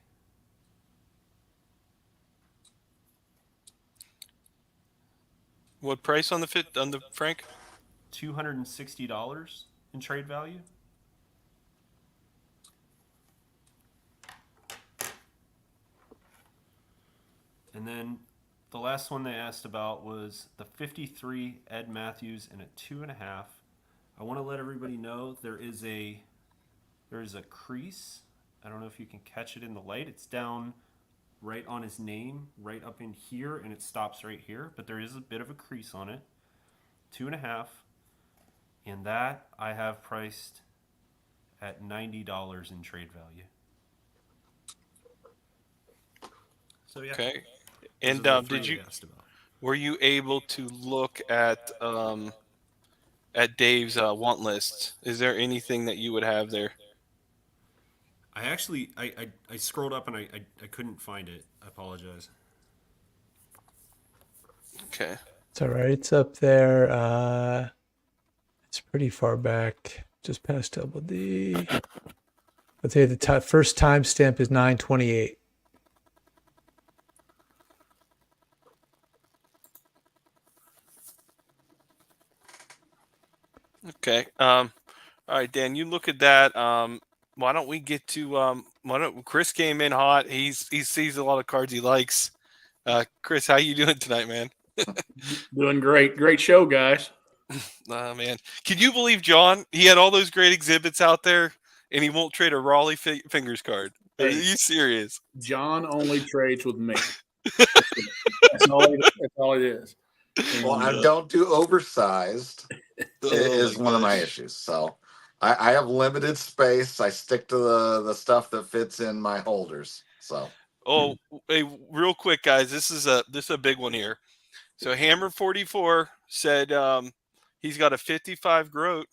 What price on the Frank? $260 in trade value. And then the last one they asked about was the 53 Ed Matthews in a 2.5. I want to let everybody know there is a crease. I don't know if you can catch it in the light. It's down right on his name, right up in here, and it stops right here. But there is a bit of a crease on it. 2.5. And that I have priced at $90 in trade value. So yeah. Okay. those And are the three did they you asked about. were you able to look at Dave's want list? Is there anything that you would have there? I actually I scrolled up and I couldn't find it. I apologize. Okay. It's all right. It's up there. It's pretty far back, just past Double D. I'd say the first timestamp is 9:28. Okay. All right, Dan, you look at that. Why don't we get to Chris came in hot. He sees a lot of cards he likes. Chris, how you doing tonight, man? Doing great. Great show, guys. Man, can you believe John? He had all those great exhibits out there, and he won't trade a Raleigh Fingers card. Are Hey. you serious? John only trades with me. That's all it is. Well, I And, don't do oversized. Oh, Is my one of my gosh. issues. So I have limited space. I stick to the stuff that fits in my holders. So Oh, hey, real quick, guys, this is a big one here. So Hammer 44 said he's got a 55 Groat.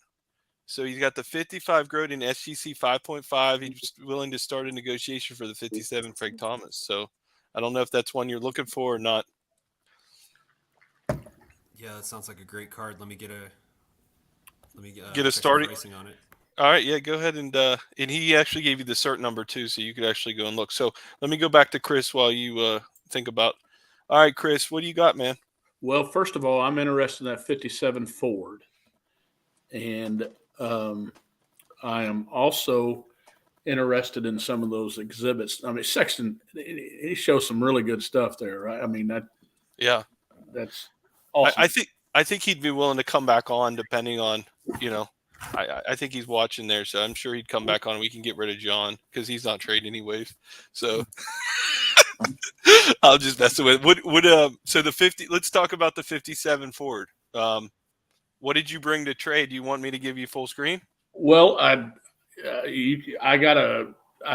So he's got the 55 Groat in SGC 5.5. He's willing to start a negotiation for the 57 Frank Thomas. So I don't know if that's one you're looking for or not. Yeah, that sounds like a great card. Let me get a Get check a some starting- pricing on it. All right, yeah, go ahead and he actually gave you the cert number too, so you could actually go and look. So let me go back to Chris while you think about. All right, Chris, what do you got, man? well, first of all, I'm interested in that 57 Ford. And I am also interested in some of those exhibits. I mean, Sexton, he shows some really good stuff there, right? I mean, Yeah, that's awesome. I I think he'd be willing to come back on, depending on, you know, I think he's watching there, so I'm sure he'd come back on. We can get rid of John because he's not trading anyways. So I'll just mess with it. So the 50. Let's talk about the 57 Ford. What did you bring to trade? Do you want me to give you full screen? Well, I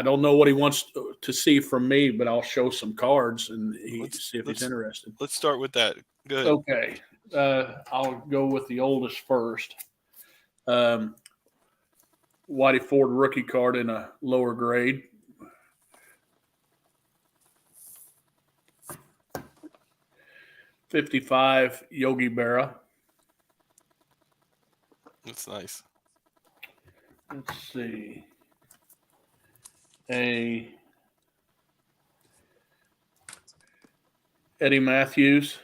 don't know what he wants to see from me, but I'll show some cards and see if he's interested. Let's start with that. Good. Okay. I'll go with the oldest first. Whitey Ford rookie card in a lower grade. '55 Yogi Berra. That's nice. Let's see. A Eddie Matthews.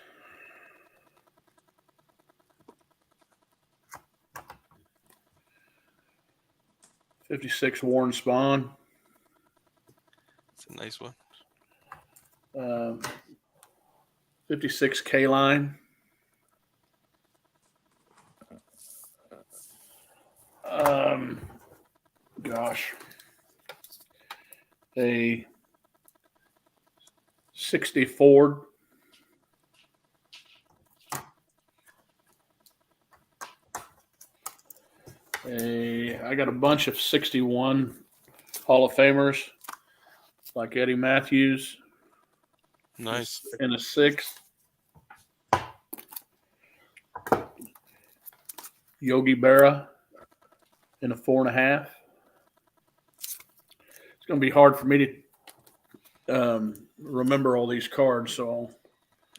'56 Warren Spahn. It's a nice one. 56 K-Line. A 60 Ford. I got a bunch of 61 Hall of Famers, like Eddie Matthews. Nice. In a 6. Yogi Berra in a 4.5. It's going to be hard for me to remember all these cards. So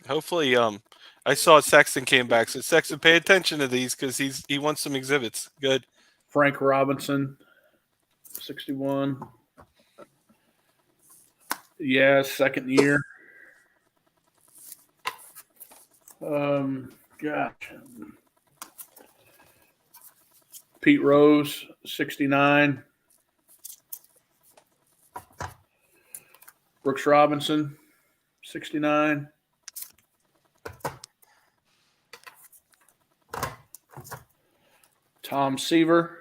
hopefully, I saw Sexton came back. So Sexton, pay attention to these because he wants some exhibits. Good. Frank Robinson, 61. Yeah, second year. Gosh. Pete Rose, 69. Brooks Robinson, 69. Tom Seaver,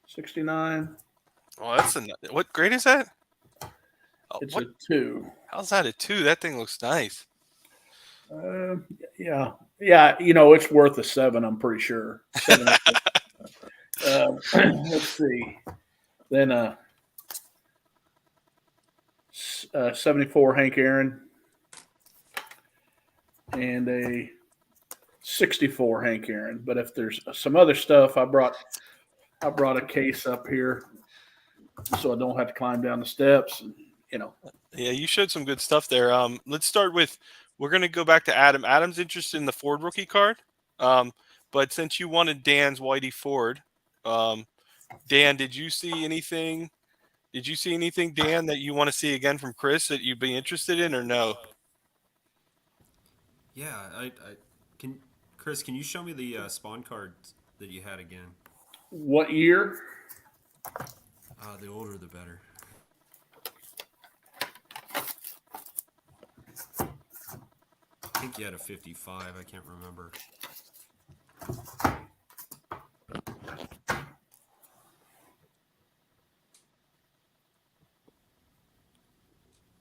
69. Oh, what grade is that? It's what? a 2. How's that a 2? That thing looks nice. Yeah. It's worth a 7. I'm pretty sure. 7. Let's see. Then 74 Hank Aaron and a 64 Hank Aaron. But if there's some other stuff, I brought a case up here so I don't have to climb down the steps. And, Yeah, you showed some good stuff there. Let's start with. We're going to go back to Adam. Adam's interested in the Ford rookie card. But since you wanted Dan's Whitey Ford, Dan, did you see anything? Did you see anything, Dan, that you want to see again from Chris that you'd be interested in, or no? Yeah, I can. Chris, can you show me the spawn cards that you had again? What year? The older, the better. I think you had a 55. I can't remember.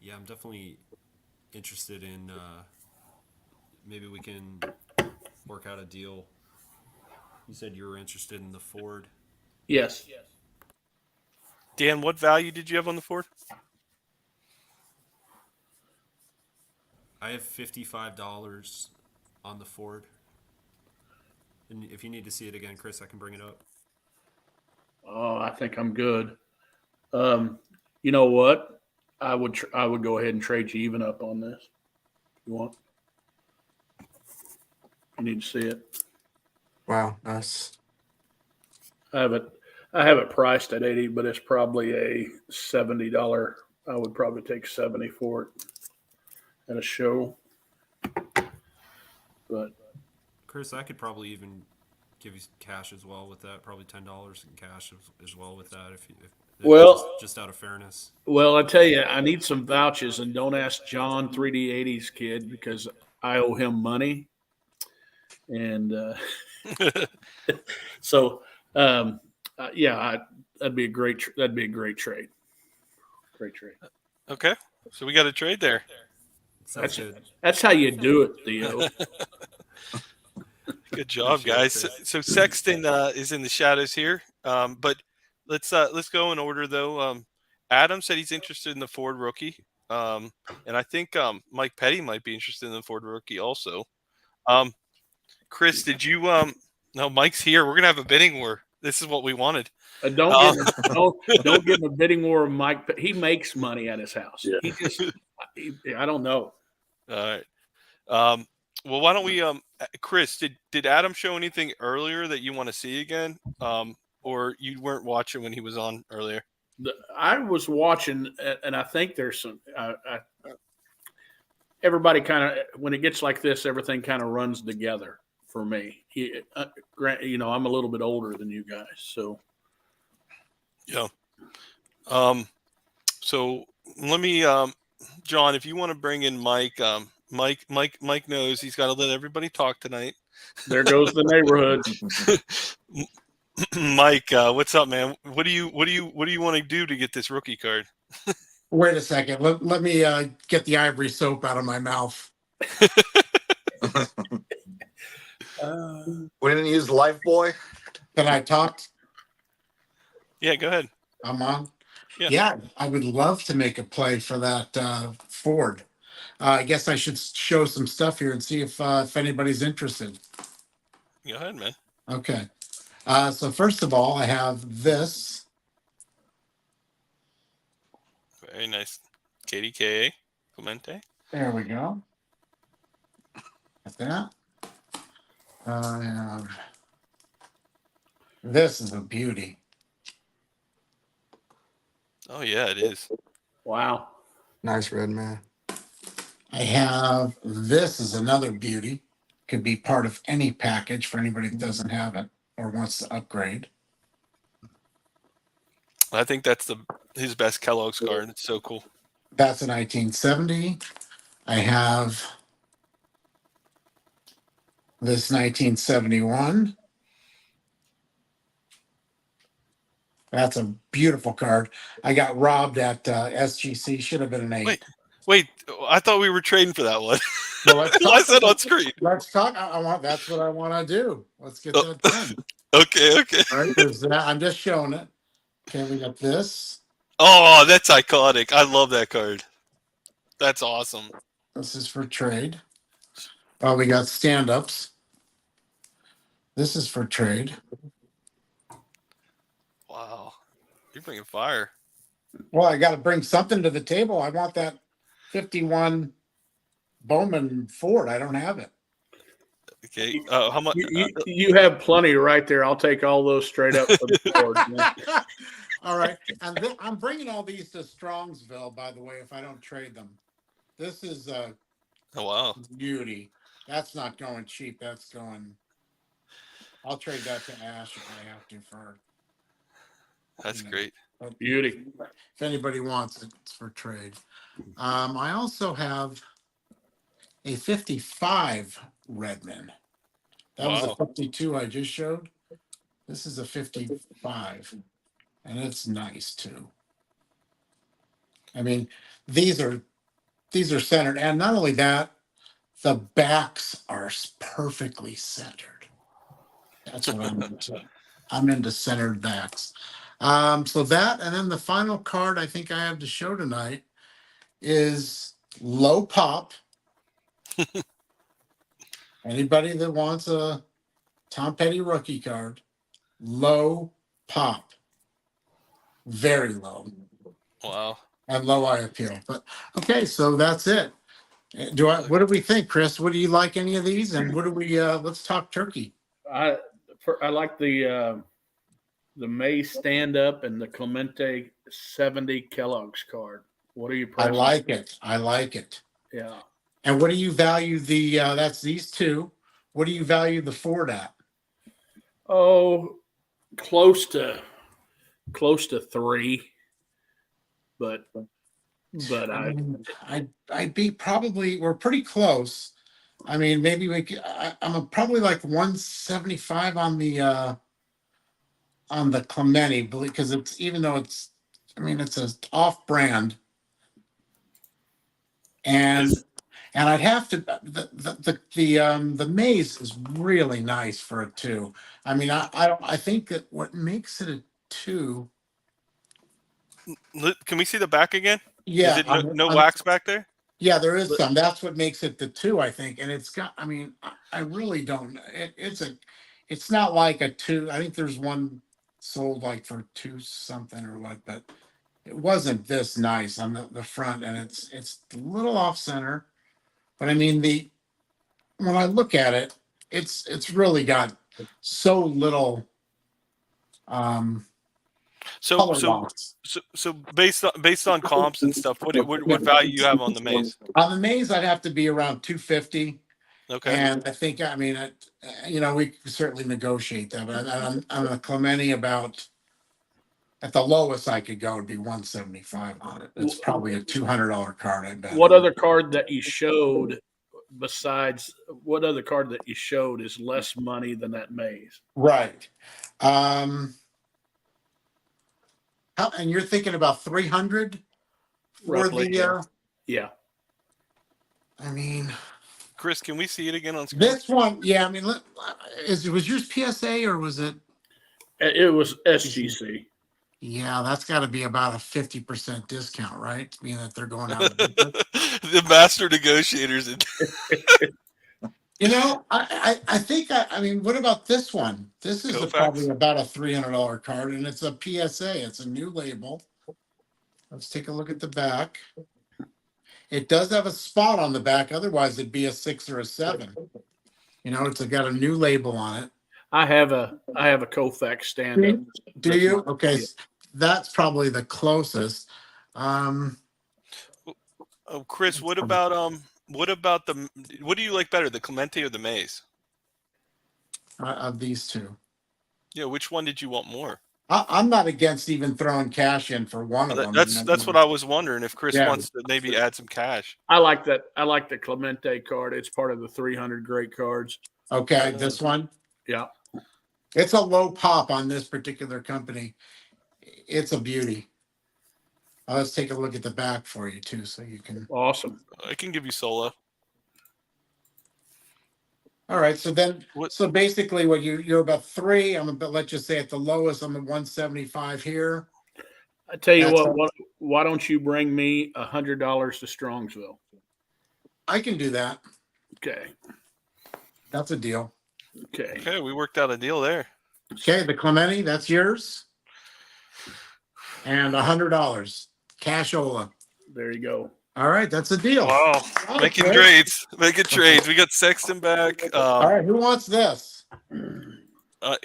Yeah, I'm definitely interested in maybe we can work out a deal. You said you were interested in the Ford. Yes. Dan, what value did you have on the Ford? I have $55 on the Ford. And if you need to see it again, Chris, I can bring it up. Oh, I think I'm good. You know what? I would go ahead and trade you even up on this. You want? You need to see it. Wow, nice. I have it priced at 80, but it's probably a $70. I would probably take 70 for it at a show. But Chris, I could probably even give you cash as well with that. Probably $10 in cash as well with that. If just out of fairness. Well, I tell you, I need some vouchers, and don't ask John 3D80's kid because I owe him money. And so, yeah, that'd be a great trade. Great trade. Okay, so we got a trade there. Sounds good. That's how you do it, Theo. Good job, Appreciate guys. it. So Sexton is in the shadows here, but let's go in order though. Adam said he's interested in the Ford rookie, and I think Mike Petty might be interested in the Ford rookie also. Chris, did you? No, Mike's here. We're gonna have a bidding war. This is what we wanted. Don't get in a bidding war with Mike. He makes money at his house. Yeah. I don't know. All right. Well, why don't we? Chris, did Adam show anything earlier that you want to see again? Or you weren't watching when he was on earlier? I was watching, and I think there's some. Everybody kind of, when it gets like this, everything kind of runs together for me. I'm a little bit older than you guys, so. Yeah. So let me, John, if you want to bring in Mike, Mike knows he's got to let everybody talk tonight. There goes the neighborhood. Mike, what's up, man? What do you want to do to get this rookie card? Wait a second. Let me get the ivory soap out of my mouth. We didn't use Lifebuoy. Can I talk? Yeah, go ahead. I'm on. Yeah. Yeah, I would love to make a play for that Ford. I guess I should show some stuff here and see if anybody's interested. Go ahead, man. Okay. So first of all, I have this. Very nice. KDKA Clemente. There we go. Got that. I have this is a beauty. Oh yeah, it is. Wow. Nice red man. I have this is another beauty. Could be part of any package for anybody that doesn't have it or wants to upgrade. I think that's his best Kellogg's card. It's so cool. That's a 1970. I have this 1971. That's a beautiful card. I got robbed at SGC. Should have been an 8. Wait, I thought we were trading for that one. Well, let's Why talk is that on about- screen? Let's talk. That's what I want to do. Let's get that done. Okay. All right, there's that. I'm just showing it. Okay, we got this. Oh, that's iconic. I love that card. That's awesome. This is for trade. Oh, we got stand-ups. This is for trade. Wow. You're bringing fire. Well, I got to bring something to the table. I want that 51 Bowman Ford. I don't have it. Okay. How much? You have plenty right there. I'll take all those straight up for the board. Yeah. All right. And I'm bringing all these to Strongsville, by the way, if I don't trade them. This is a Oh wow. beauty. That's not going cheap. That's going. I'll trade that to Ash if I have to for. That's great. Beauty. If anybody wants it, it's for trade. I also have a 55 Redman. That was Wow. a 52 I just showed. This is a 55, and it's nice too. I mean, these are centered, and not only that, the backs are perfectly centered. That's what I'm into. I'm into centered backs. So that, and then the final card I think I have to show tonight is Low Pop. Anybody that wants a Tom Petty rookie card, Low Pop. Very low. Wow. And low eye appeal. But okay, so that's it. What do we think, Chris? What do you like any of these? And what do we let's talk turkey. I like the May stand up and the Clemente 70 Kellogg's card. What are you? I like it. I like it. Yeah. And what do you value the that's these two. What do you value the Ford at? Oh, close to 3. But I'd be probably we're pretty close. I mean, maybe I'm probably like 175 on the Clementi, because it's, even though it's, I mean, it's a off brand, and Is- I'd have to, the maze is really nice for a 2. I mean, I think that what makes it a 2. Can we see the back again? Yeah, Is it no I'm- wax back there? Yeah, there is some. That's what makes it the 2, I think. And it's got, I mean, I really don't, it's not like a 2. I think there's one sold like for 2 something or what, but it wasn't this nice on the front, and it's a little off center. But I mean, when I look at it, it's really got so little So color so loss. so based on comps and stuff, what value you have on the maze? On the maze, I'd have to be around 250. Okay. And I think, I mean, we could certainly negotiate that, but I'm a Clementi about, at the lowest I could go would be 175 on it. It's probably a $200 card, I bet. What other card that you showed what other card that you showed is less money than that maze? Right. And you're thinking about 300 for Roughly, the, yeah. I mean, Chris, can we see it again on screen? this one, yeah, I mean, was yours PSA or was it? It was SGC. Yeah, that's got to be about a 50% discount, right? Being that they're going out of business. The master negotiators. I think, I mean, what about this one? This is Koufax? probably about a $300 card, and it's a PSA. It's a new label. Let's take a look at the back. It does have a spot on the back. Otherwise, it'd be a 6 or a 7. It's got a new label on it. I have a Koufax stand up. Do you? Okay, that's probably the closest. Oh, Chris, what about what do you like better, the Clementi or the maze? Of these 2. Yeah, which one did you want more? I'm not against even throwing cash in for one of them. That's what I was wondering, if Chris Yeah. wants to maybe add some cash. I like that. I like the Clemente card. It's part of the 300 great cards. Okay, this one. Yeah. It's a low pop on this particular company. It's a beauty. Let's take a look at the back for you too, so you can. Awesome. I can give you solo. All right, so then, What- so basically, what you're about 3. I'm about, let's just say at the lowest, I'm at 175 here. I tell you That's what, why don't you bring me $100 to Strongsville? I can do that. Okay. That's a deal. Okay. Okay, we worked out a deal there. Okay, the Clementi, that's yours. And $100 cashola. There you go. All right, that's a deal. Wow, Oh, making okay. trades, making trades. We got Sexton back. All right, who wants this? Yeah.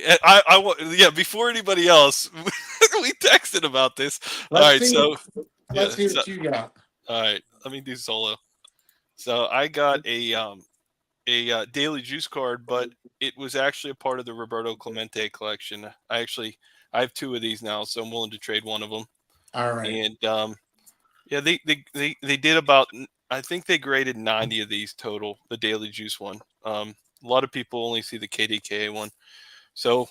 Before anybody else, we texted about this. All right, see, so let's yeah, see what you got. all right, let me do solo. So I got a Daily Juice card, but it was actually a part of the Roberto Clemente collection. I have 2 of these now, so I'm willing to trade one of them. All right. And yeah, they did about, I think they graded 90 of these total, the Daily Juice one. A lot of people only see the KDKA one. So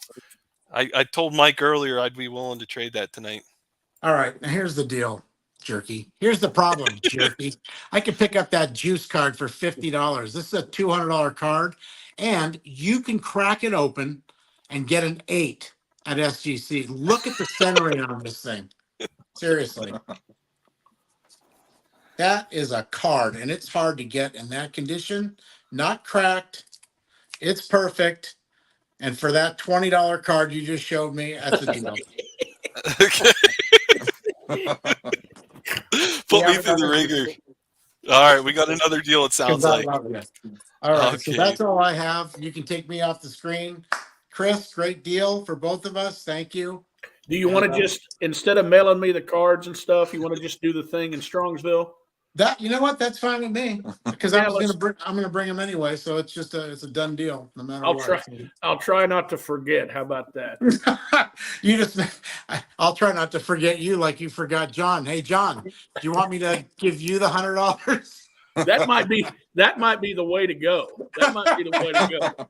I told Mike earlier I'd be willing to trade that tonight. All right. Now here's the deal, Jerky. Here's the problem, Jerky. I could pick up that juice card for $50. This is a $200 card, and you can crack it open and get an 8 at SGC. Look at the centering on this thing. Seriously. That is a card, and it's hard to get in that condition. Not cracked. It's perfect. And for that $20 card you just showed me, that's a deal. Okay. Put me through the ringer. All right, we got another deal, it sounds like. All right, so Okay. that's all I have. You can take me off the screen. Chris, great deal for both of us. Thank you. Do you want to just, instead of mailing me the cards and stuff, you want to just do the thing in Strongsville? That, you know what? That's fine with me because Yeah, I'm gonna bring them anyway. So it's just it's a done deal no matter I'll what. I'll try not to forget. How about that? I'll try not to forget you like you forgot John. Hey John, do you want me to give you the $100? That might be the way to go. That might be the way to go.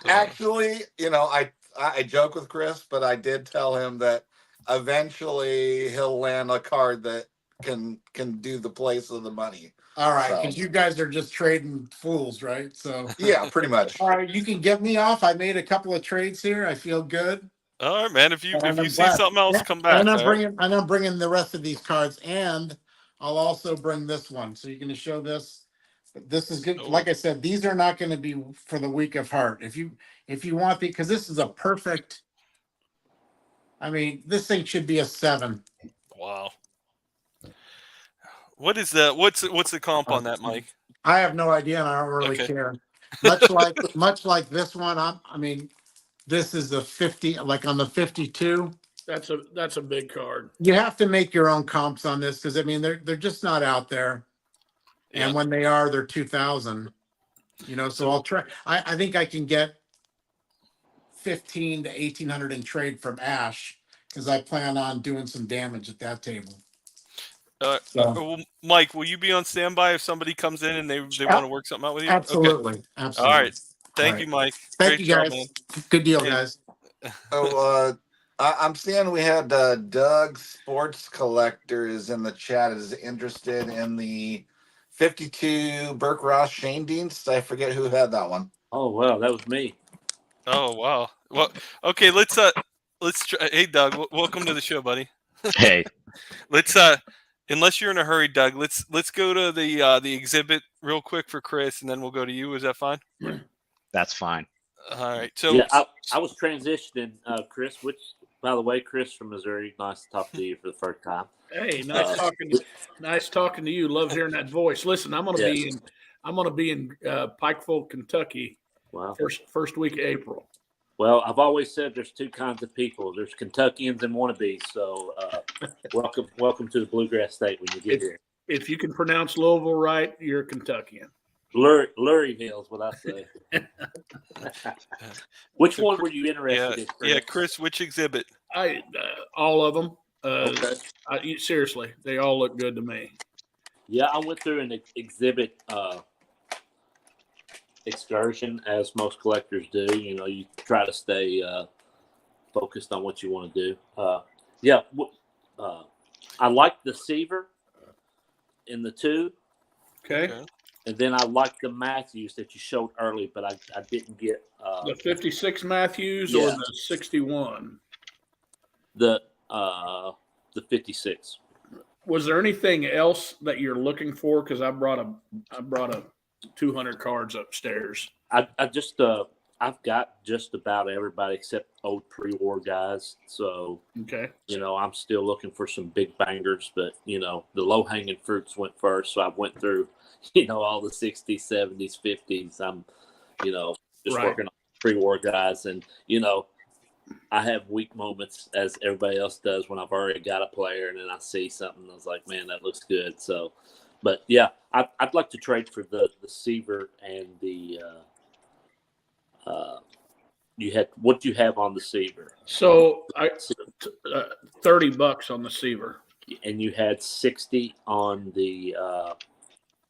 Actually, I joke with Chris, but I did tell him that eventually he'll land a card that can do the place of the money. All right, So. because you guys are just trading fools, right? So Yeah, pretty much. all right, you can get me off. I made a couple of trades here. I feel good. All right, man. If you And I'm see glad. something else, come back. And all right? I'm bringing the rest of these cards, and I'll also bring this one. So you're going to show this. This is good. Oh. Like I said, these are not going to be for the weak of heart. If you want the, because this is a perfect. I mean, this thing should be a 7. Wow. What's the comp on that, Mike? I have no idea, and I don't really Okay. care. Much like this one. I mean, this is a 50. Like on the 52. That's a big card. You have to make your own comps on this because I mean they're just not out there. And Yeah. when they are, they're 2,000. So I'll try. I think I can get 1,500 to 1,800 in trade from Ash because I plan on doing some damage at that table. Well, Mike, will you be on standby if somebody comes in and they want to work something out with you? Absolutely. Okay. Absolutely. All right. Thank All you, right. Mike. Thank Great you, job, guys. man. Good deal, Yeah. guys. Oh, I'm seeing we had Doug Sports Collector is in the chat, is interested in the 52 Burke Ross Shane Dienst. I forget who had that one. Oh wow, that was me. Oh wow. Well, okay. Let's try. Hey, Doug. Welcome to the show, buddy. Hey, Let's unless you're in a hurry, Doug. Let's go to the exhibit real quick for Chris, and then we'll go to you. Is that fine? that's fine. All right. So Yeah, I was transitioning, Chris. Which, by the way, Chris from Missouri. Nice to talk to you for the first time. Hey, nice talking to you. Love hearing that voice. Listen, I'm gonna be in Pikeville, Kentucky, Wow. first week of April. Well, I've always said there's two kinds of people. There's Kentuckians and wannabes. So, welcome to the Bluegrass State when you get here. If you can pronounce Louisville right, you're a Kentuckian. Luryville is what I say. Which one were you interested in? Chris? yeah, Chris. Which exhibit? All of them. Okay. Seriously, they all look good to me. Yeah, I went through an exhibit excursion, as most collectors do. You try to stay focused on what you want to do. I like the Seaver in the 2. Okay. And then I like the Matthews that you showed early, but I didn't get The 56 Matthews or Yeah. the 61? the 56. Was there anything else that you're looking for? Because I brought a 200 cards upstairs. I just I've got just about everybody except old pre-war guys. So Okay. I'm still looking for some big bangers, but the low-hanging fruits went first. So I went through all the 60s, 70s, 50s. I'm just Right. working on pre-war guys, and I have weak moments as everybody else does when I've already got a player and then I see something. I was like, man, that looks good. So, but yeah, I'd like to trade for the Seaver and the what do you have on the Seaver? So $30 on the Seaver And you had 60 on the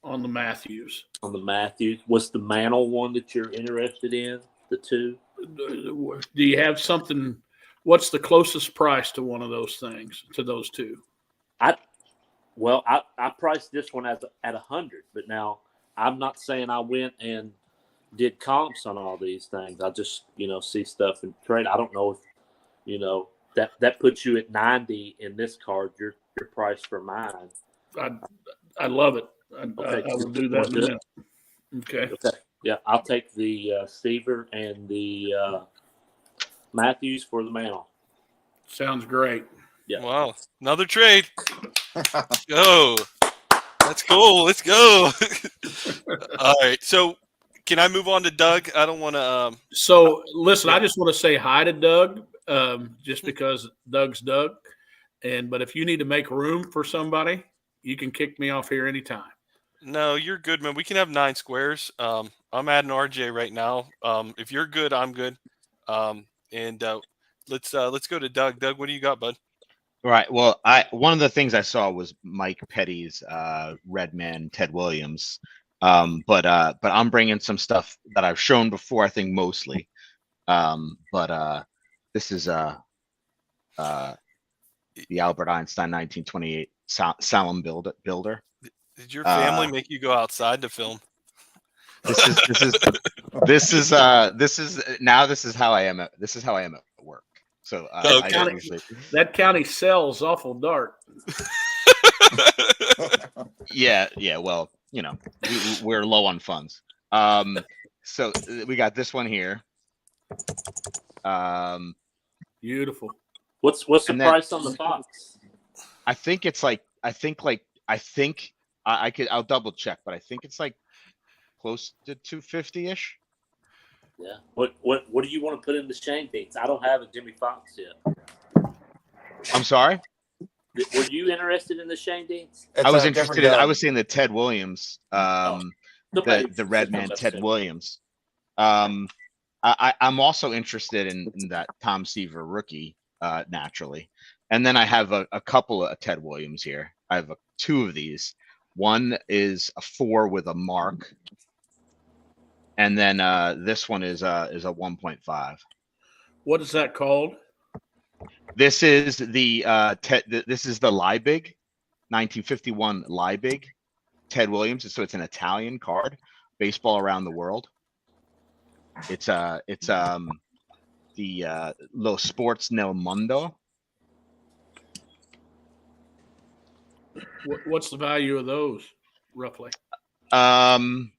Matthews. On the Matthews. What's the Mantle one that you're interested in? The 2? Do you have something? What's the closest price to one of those things, to those 2? I priced this one at 100, but now I'm not saying I went and did comps on all these things. I just see stuff and trade. I don't know if that puts you at 90 in this card. Your price for mine. I love it. I Okay. will do that in a minute. Okay. Okay. Yeah, I'll take the Seaver and the Matthews for the Mantle. Sounds great. Yeah. Wow. Another trade. Go. That's cool. Let's go. All right. So can I move on to Doug? I don't want to. So listen, I just want to say hi to Doug, just because Doug's Doug. But if you need to make room for somebody, you can kick me off here anytime. No, you're good, man. We can have 9 squares. I'm adding RJ right now. If you're good, I'm good. Let's go to Doug. Doug, what do you got, bud? Right. Well, one of the things I saw was Mike Petty's Redman Ted Williams. But I'm bringing some stuff that I've shown before, I think mostly. But this is the Albert Einstein 1928 Salem builder. Did your family make you go outside to film? This is how I am at work. So I don't usually. That county sells awful dark. Yeah. Well, we're low on funds. So we got this one here. Beautiful. What's the price on the box? I think I'll double check, but I think it's like close to 250-ish. Yeah. What do you want to put in the Shane Beats? I don't have a Jimmy Fox yet. I'm sorry. Were you interested in the Shane Beats? I was interested in. I was seeing the Ted Williams, the Redman Ted Williams. I'm also interested in that Tom Seaver rookie, naturally, and then I have a couple of Ted Williams here. I have two of these. One is a 4 with a mark, and then this one is a 1.5. What is that called? This is the this is the Liebig, 1951 Liebig, Ted Williams. So it's an Italian card, baseball around the world. It's the Lo Sports nel Mondo. What's the value of those, roughly? I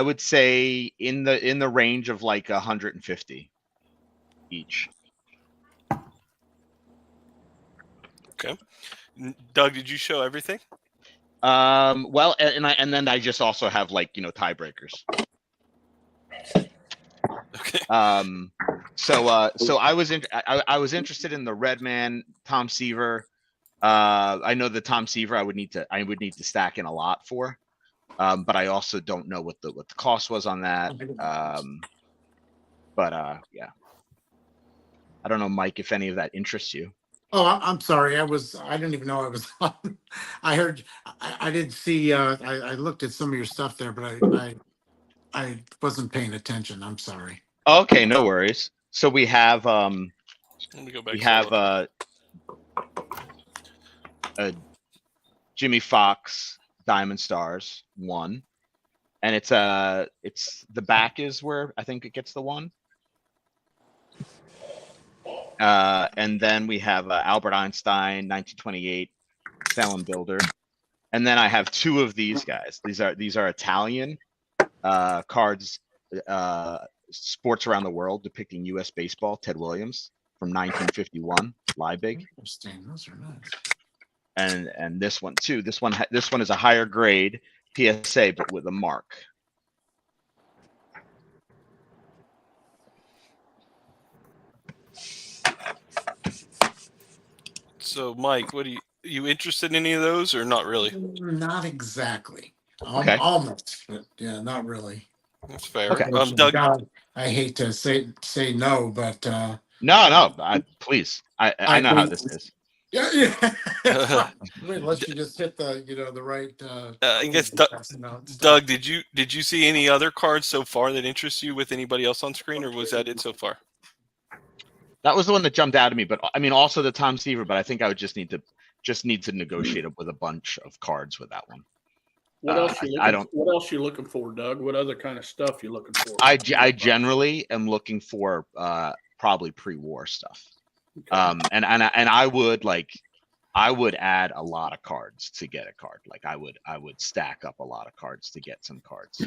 would say in the range of like 150 each. Okay. Doug, did you show everything? Well, and then I just also have like tiebreakers. Okay. So I was interested in the Redman Tom Seaver. I know the Tom Seaver I would need to stack in a lot for. But I also don't know what the cost was on that. Yeah. I don't know, Mike, if any of that interests you. Oh, I'm sorry. I didn't even know I was on. I heard, I didn't see, I looked at some of your stuff there, but I wasn't paying attention. I'm sorry. Okay, no worries. So we have, Let me go back. we have a Jimmy Fox Diamond Stars 1, and it's the back is where I think it gets the 1. And then we have Albert Einstein 1928 Salem builder, and then I have 2 of these guys. These are Italian cards, sports around the world depicting U.S. baseball. Ted Williams from 1951 Liebig. Interesting. Those are nice. And this one too. This one is a higher grade PSA, but with a mark. So, Mike, what are you interested in any of those or not really? Not exactly. Okay. Almost, but yeah, not really. That's fair. Okay. Doug, God, I hate to say no, but No. Please. I know how this is. yeah. Unless you just hit the right. I guess Doug, Doug, did you see any other cards so far that interest you with anybody else on screen, or was that it so far? That was the one that jumped out at me, but I mean also the Tom Seaver, but I think I would just need to negotiate it with a bunch of cards with that one. What else you looking for, Doug? What other kind of stuff you looking for? I generally am looking for probably pre-war stuff. Okay. And I would add a lot of cards to get a card. Like I would stack up a lot of cards to get some cards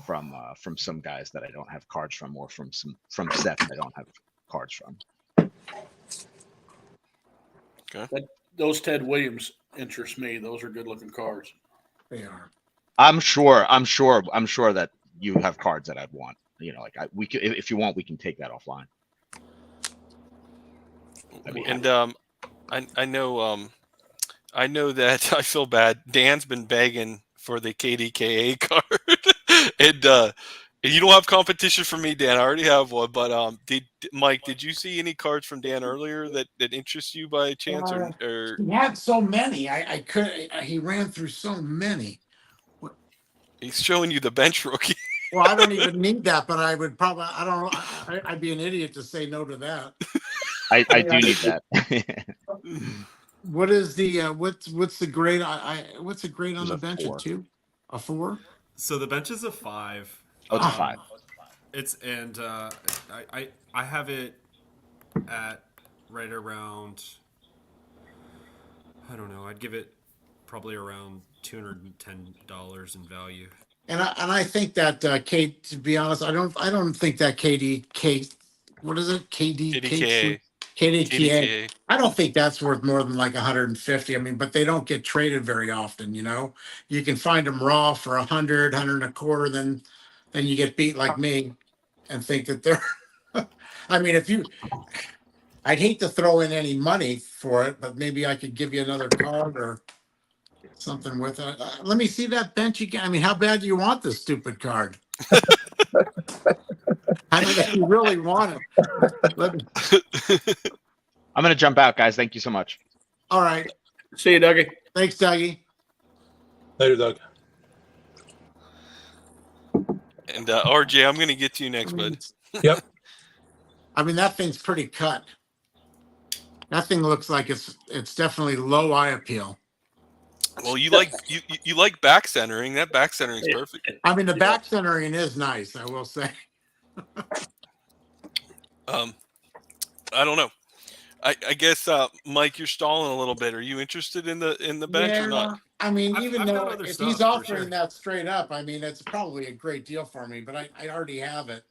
from some guys that I don't have cards from, or from sets I don't have cards from. Okay. Those Ted Williams interest me. Those are good looking cards. They are. I'm sure that you have cards that I'd want. We could, if you want, we can take that offline. And I know that I feel bad. Dan's been begging for the KDKA card, and And you don't have competition for me, Dan. I already have one. But Mike, did you see any cards from Dan earlier that interest you by chance, or He had so many. I could. He ran through so many. he's showing you the bench rookie? Well, I don't even need that, but I would probably. I don't know. I'd be an idiot to say no to that. I do need that. What is the what's the grade? What's the grade on It's the a bench? 4. A 2, a 4? So the bench is a 5. Oh, it's a 5. It's and I have it at right around. I don't know. I'd give it probably around $210 in value. And I think that Kate. To be honest, I don't think that KDK. What is it? KDKA. KDKA. I don't think that's worth more than like 150. I mean, but they don't get traded very often. You know, you can find them raw for 100, 100 and a quarter. Then you get beat like me, and think that they're. I mean, I'd hate to throw in any money for it, but maybe I could give you another card or something with it. Let me see that bench again. I mean, how bad do you want this stupid card? I mean, if you really want it. I'm gonna jump out, guys. Thank you so much. All right. See you, Dougie. Thanks, Dougie. Later, Doug. And RJ, I'm going to get to you next, bud. Yep. I mean, that thing's pretty cut. That thing looks like it's definitely low eye appeal. Well, you like back centering. That back centering is perfect. I mean, the back centering is nice, I will say. I don't know. I guess Mike, you're stalling a little bit. Are you interested in the bench or not? I mean, I've even got though other if stuff, he's for offering sure. that straight up, I mean, it's probably a great deal for me. But I already have it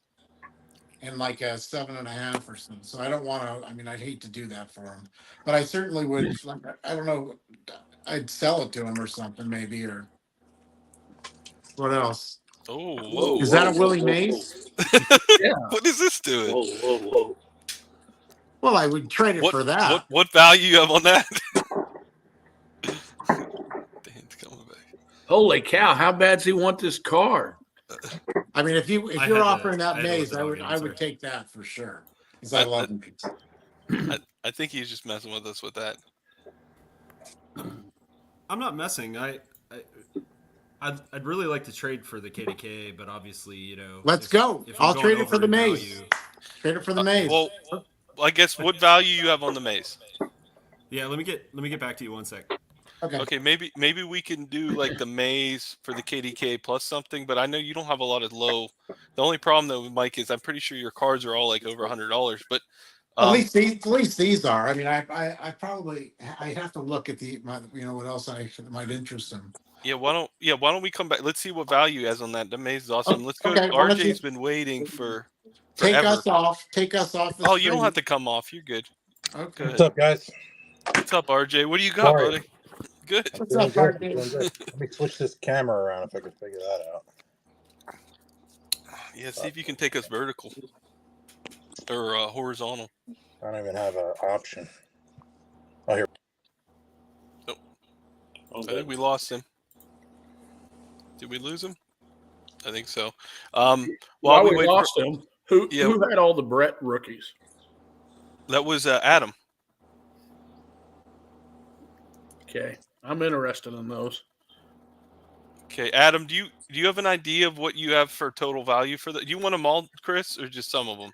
in like a 7.5 or something. So I don't want to. I mean, I'd hate to do that for him, but I certainly would. Like, I don't know. I'd sell it to him or something, maybe, or what else? Oh, whoa! Is that a Willie Mays? Yeah. What is this doing? Whoa. Well, I would trade it for that. What value you have on that? Dan's coming back. Holy cow! How bad does he want this card? I mean, if I you're had to- offering that I had to Mays, look it up again, I sorry. would take that for sure. Because I love him. I think he's just messing with us with that. I'm not messing. I'd really like to trade for the KDK, but obviously, Let's go. if I'm I'll going trade it over for the in Mays. value- Trade it for the Mays. Well, I guess what value you have on the Maze? Yeah, let me get back to you 1 sec. Okay. Okay, maybe we can do like the Maze for the KDK plus something, but I know you don't have a lot of low. The only problem though, Mike, is I'm pretty sure your cards are all like over $100. But At least these are. I mean, I probably I have to look at what else might interest them. yeah, why don't we come back? Let's see what value he has on that. The Maze is awesome. Let's go. Okay, well, let's RJ's see. been waiting for Take forever. us off. Take us off. Oh, you don't have to come off. You're good. Okay. Good. What's up, guys? What's up, RJ? What do you got, Sorry. buddy? Good. What's Doing up, good, Hardy? doing good. Let me switch this camera around if I can figure that out. Yeah, see if you can take us vertical or horizontal. I don't even have an option. I think we lost him. Did we lose him? I think so. While While we wait lost him, who Yeah. who had all the Brett rookies? that was Adam. Okay, I'm interested in those. Okay, Adam, do you have an idea of what you have for total value for that? Do you want them all, Chris, or just some of them?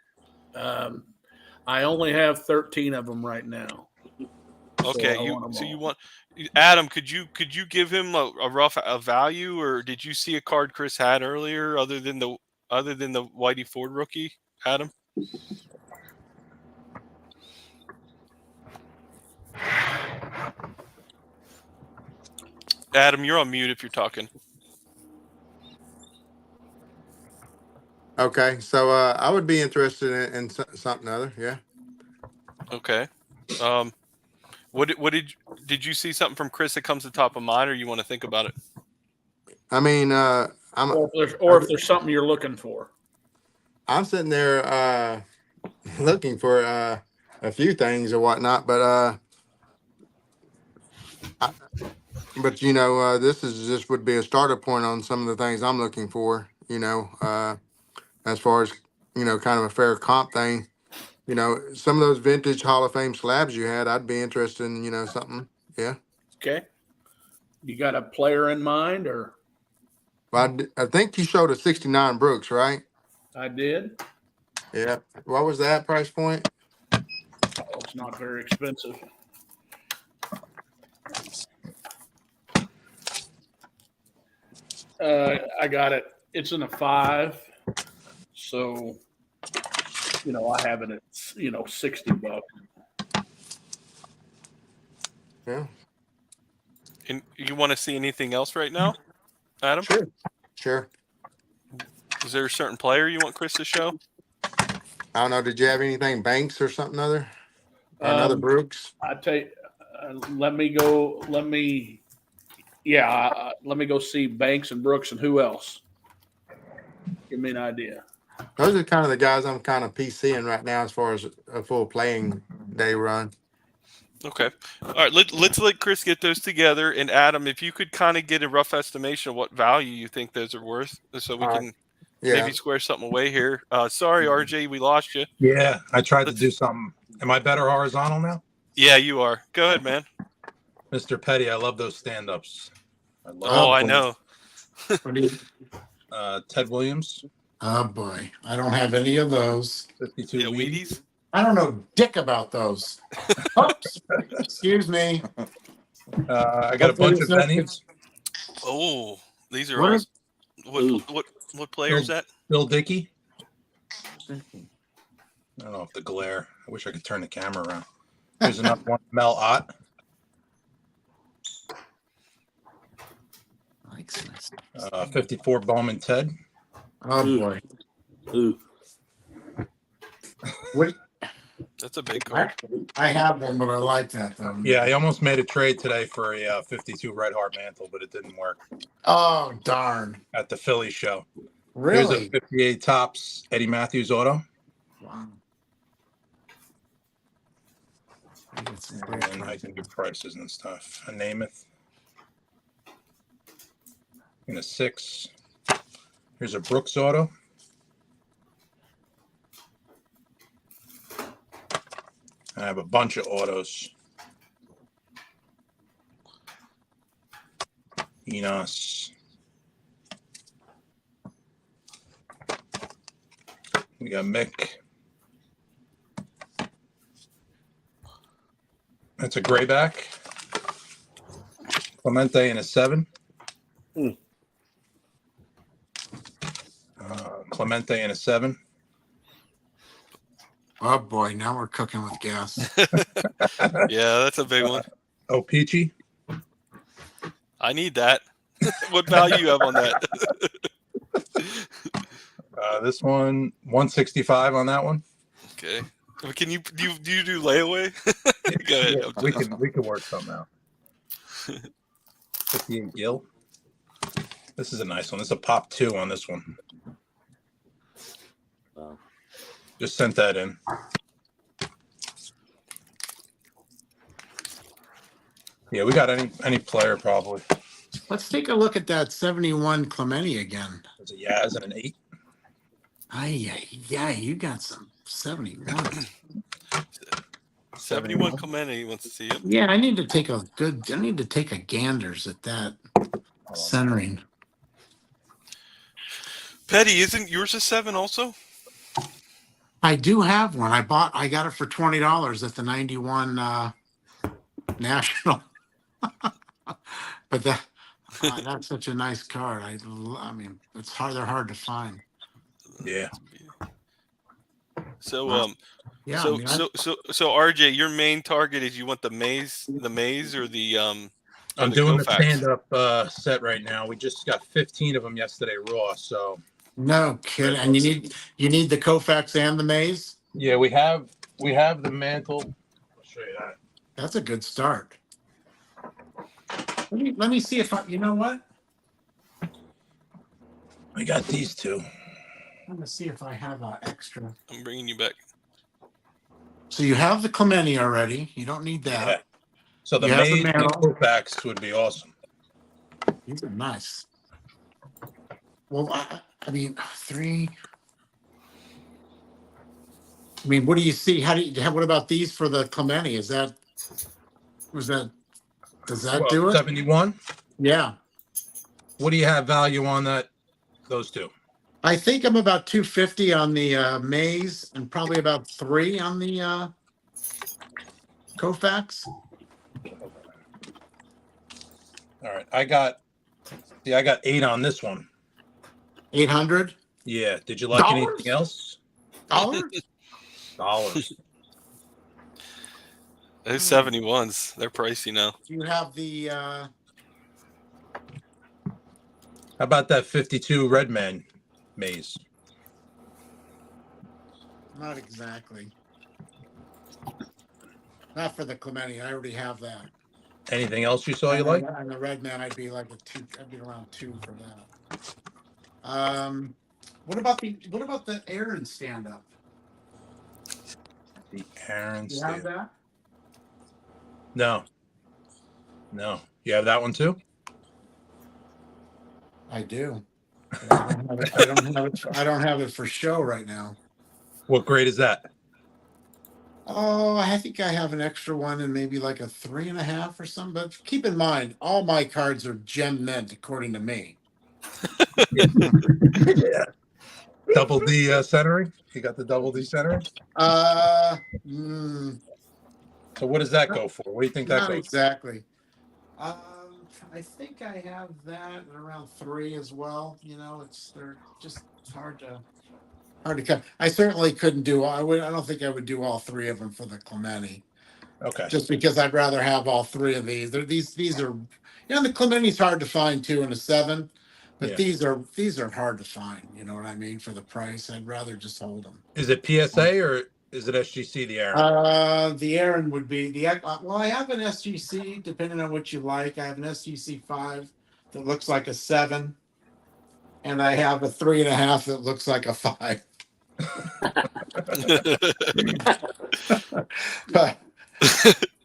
I only have 13 of them right now. Okay, I want 'em you all. want Adam? Could you give him a rough value, or did you see a card Chris had earlier other than the Whitey Ford rookie, Adam? Adam, you're on mute if you're talking. Okay, so I would be interested in something other. Yeah. Okay. Did you see something from Chris that comes to top of mind, or you want to think about it? I mean, I'm Or if there's something you're looking for. I'm sitting there looking for a few things or whatnot, but this is just would be a starter point on some of the things I'm looking for. as far as, kind of a fair comp thing. Some of those vintage Hall of Fame slabs you had, I'd be interested in, something. Yeah. Okay. You got a player in mind, or? Well, I think you showed a 69 Brooks, right? I did. Yeah. What was that price point? Oh, it's not very expensive. I got it. It's in a 5. So, I have it at, $60. Yeah. And you want to see anything else right now, Adam? Sure. Is there a certain player you want Chris to show? I don't know. Did you have anything Banks or something other? Or another Brooks? I tell you, let me go see Banks and Brooks and who else. Give me an idea. Those are kind of the guys I'm kind of PCing right now as far as a full playing day run. Okay. All right. Let's let Chris get those together. And Adam, if you could kind of get a rough estimation of what value you think those are worth, so we can maybe square something away here. Sorry, RJ, we lost you. Yeah, I tried to do something. Am I better horizontal now? Yeah, you are. Go ahead, man. Mr. Petty, I love those stand-ups. I know. Ted Williams. Oh boy, I don't have any of those. 52 Yeah, Wheaties. Wheaties. I don't know dick about those. Oops. Excuse me. I got a bunch of pennies. Oh, these are What awesome. What player is that? Bill Dickey. I don't know if the glare. I wish I could turn the camera around. There's another one. Mel Ott. 54 Bowman Ted. Oh boy. Ooh. What? That's a big card. I have one, but I like that though. Yeah, I almost made a trade today for a 52 Red Heart mantle, but it didn't work Oh darn. at the Philly show. Here's a Really? 58 Topps Eddie Matthews auto. Wow. And I can do prices and stuff. A Namath. In a 6. Here's a Brooks auto. I have a bunch of autos. Enos. We got Mick. That's a grayback. Clemente in a 7. Clemente in a 7. Oh boy, now we're cooking with gas. Yeah, that's a big one. Oh, Peachy. I need that. What value you have on that? This one, 165 on that one. Okay. Can you do layaway? Go ahead. Yeah, we can work something out. 58 Gill. This is a nice one. This is a pop 2 on this one. Wow. Just sent that in. Yeah, we got any player probably. Let's take a look at that 71 Clemente again. There's a Yaz and an 8. Yeah, you got some 71. 71 Clemente wants to see it. Yeah, I need to take a ganders at that centering. Petty, isn't yours a 7 also? I do have one. I got it for $20 at the 91 National. But that's such a nice card. I mean, they're hard to find. Yeah. So Yeah. so I mean, so RJ, your main target is you want the maze or the I'm the doing the Koufax? stand-up set right now. We just got 15 of them yesterday raw, so no kidding. And you need the Koufax and the maze. yeah, we have the mantle. I'll show you that. That's a good start. Let me see if you know what? We got these two. I'm gonna see if I have an extra. I'm bringing you back. So you have the Clemente already. You don't need that. Yeah. So the You have the maze and mantle. Koufax would be awesome. These are nice. Well, I mean, 3. I mean, what do you see? What about these for the Clemente? Does that do it? 71. Yeah. What do you have value on that? Those two. I think I'm about 250 on the Maze and probably about 3 on the Koufax. All right. I got 8 on this one. 800 Yeah. Did you like Dollars? anything else? dollars. Dollars. Those 71s, they're pricey now. Do you have the How about that 52 Redman Maze? not exactly. Not for the Clemente. I already have that. Anything else you saw you like? On the Red Man, I'd be like I'd be around 2 for that. What about the Aaron stand up? The Aaron Do you have stand. that? No. You have that one too? I do. But I don't have it for show right now. What grade is that? Oh, I think I have an extra one and maybe like a 3.5 or something. But keep in mind, all my cards are gem mint according to me. Yeah. Double D centering? You got the double D centering? So what does that go for? What do you think that Not goes exactly. I think I have that at around 3 as well. You know, they're just hard to cut. I certainly couldn't do. I don't think I would do all 3 of them for the Clemente. Okay. Just because I'd rather have all 3 of these. These are, the Clemente's hard to find too in a 7, but Yeah. these are hard to find. You know what I mean? For the price, I'd rather just hold them. Is it PSA or is it SGC, the Aaron? The Aaron would be well, I have an SGC, depending on what you like. I have an SGC 5 that looks like a 7, and I have a 3.5 that looks like a 5. But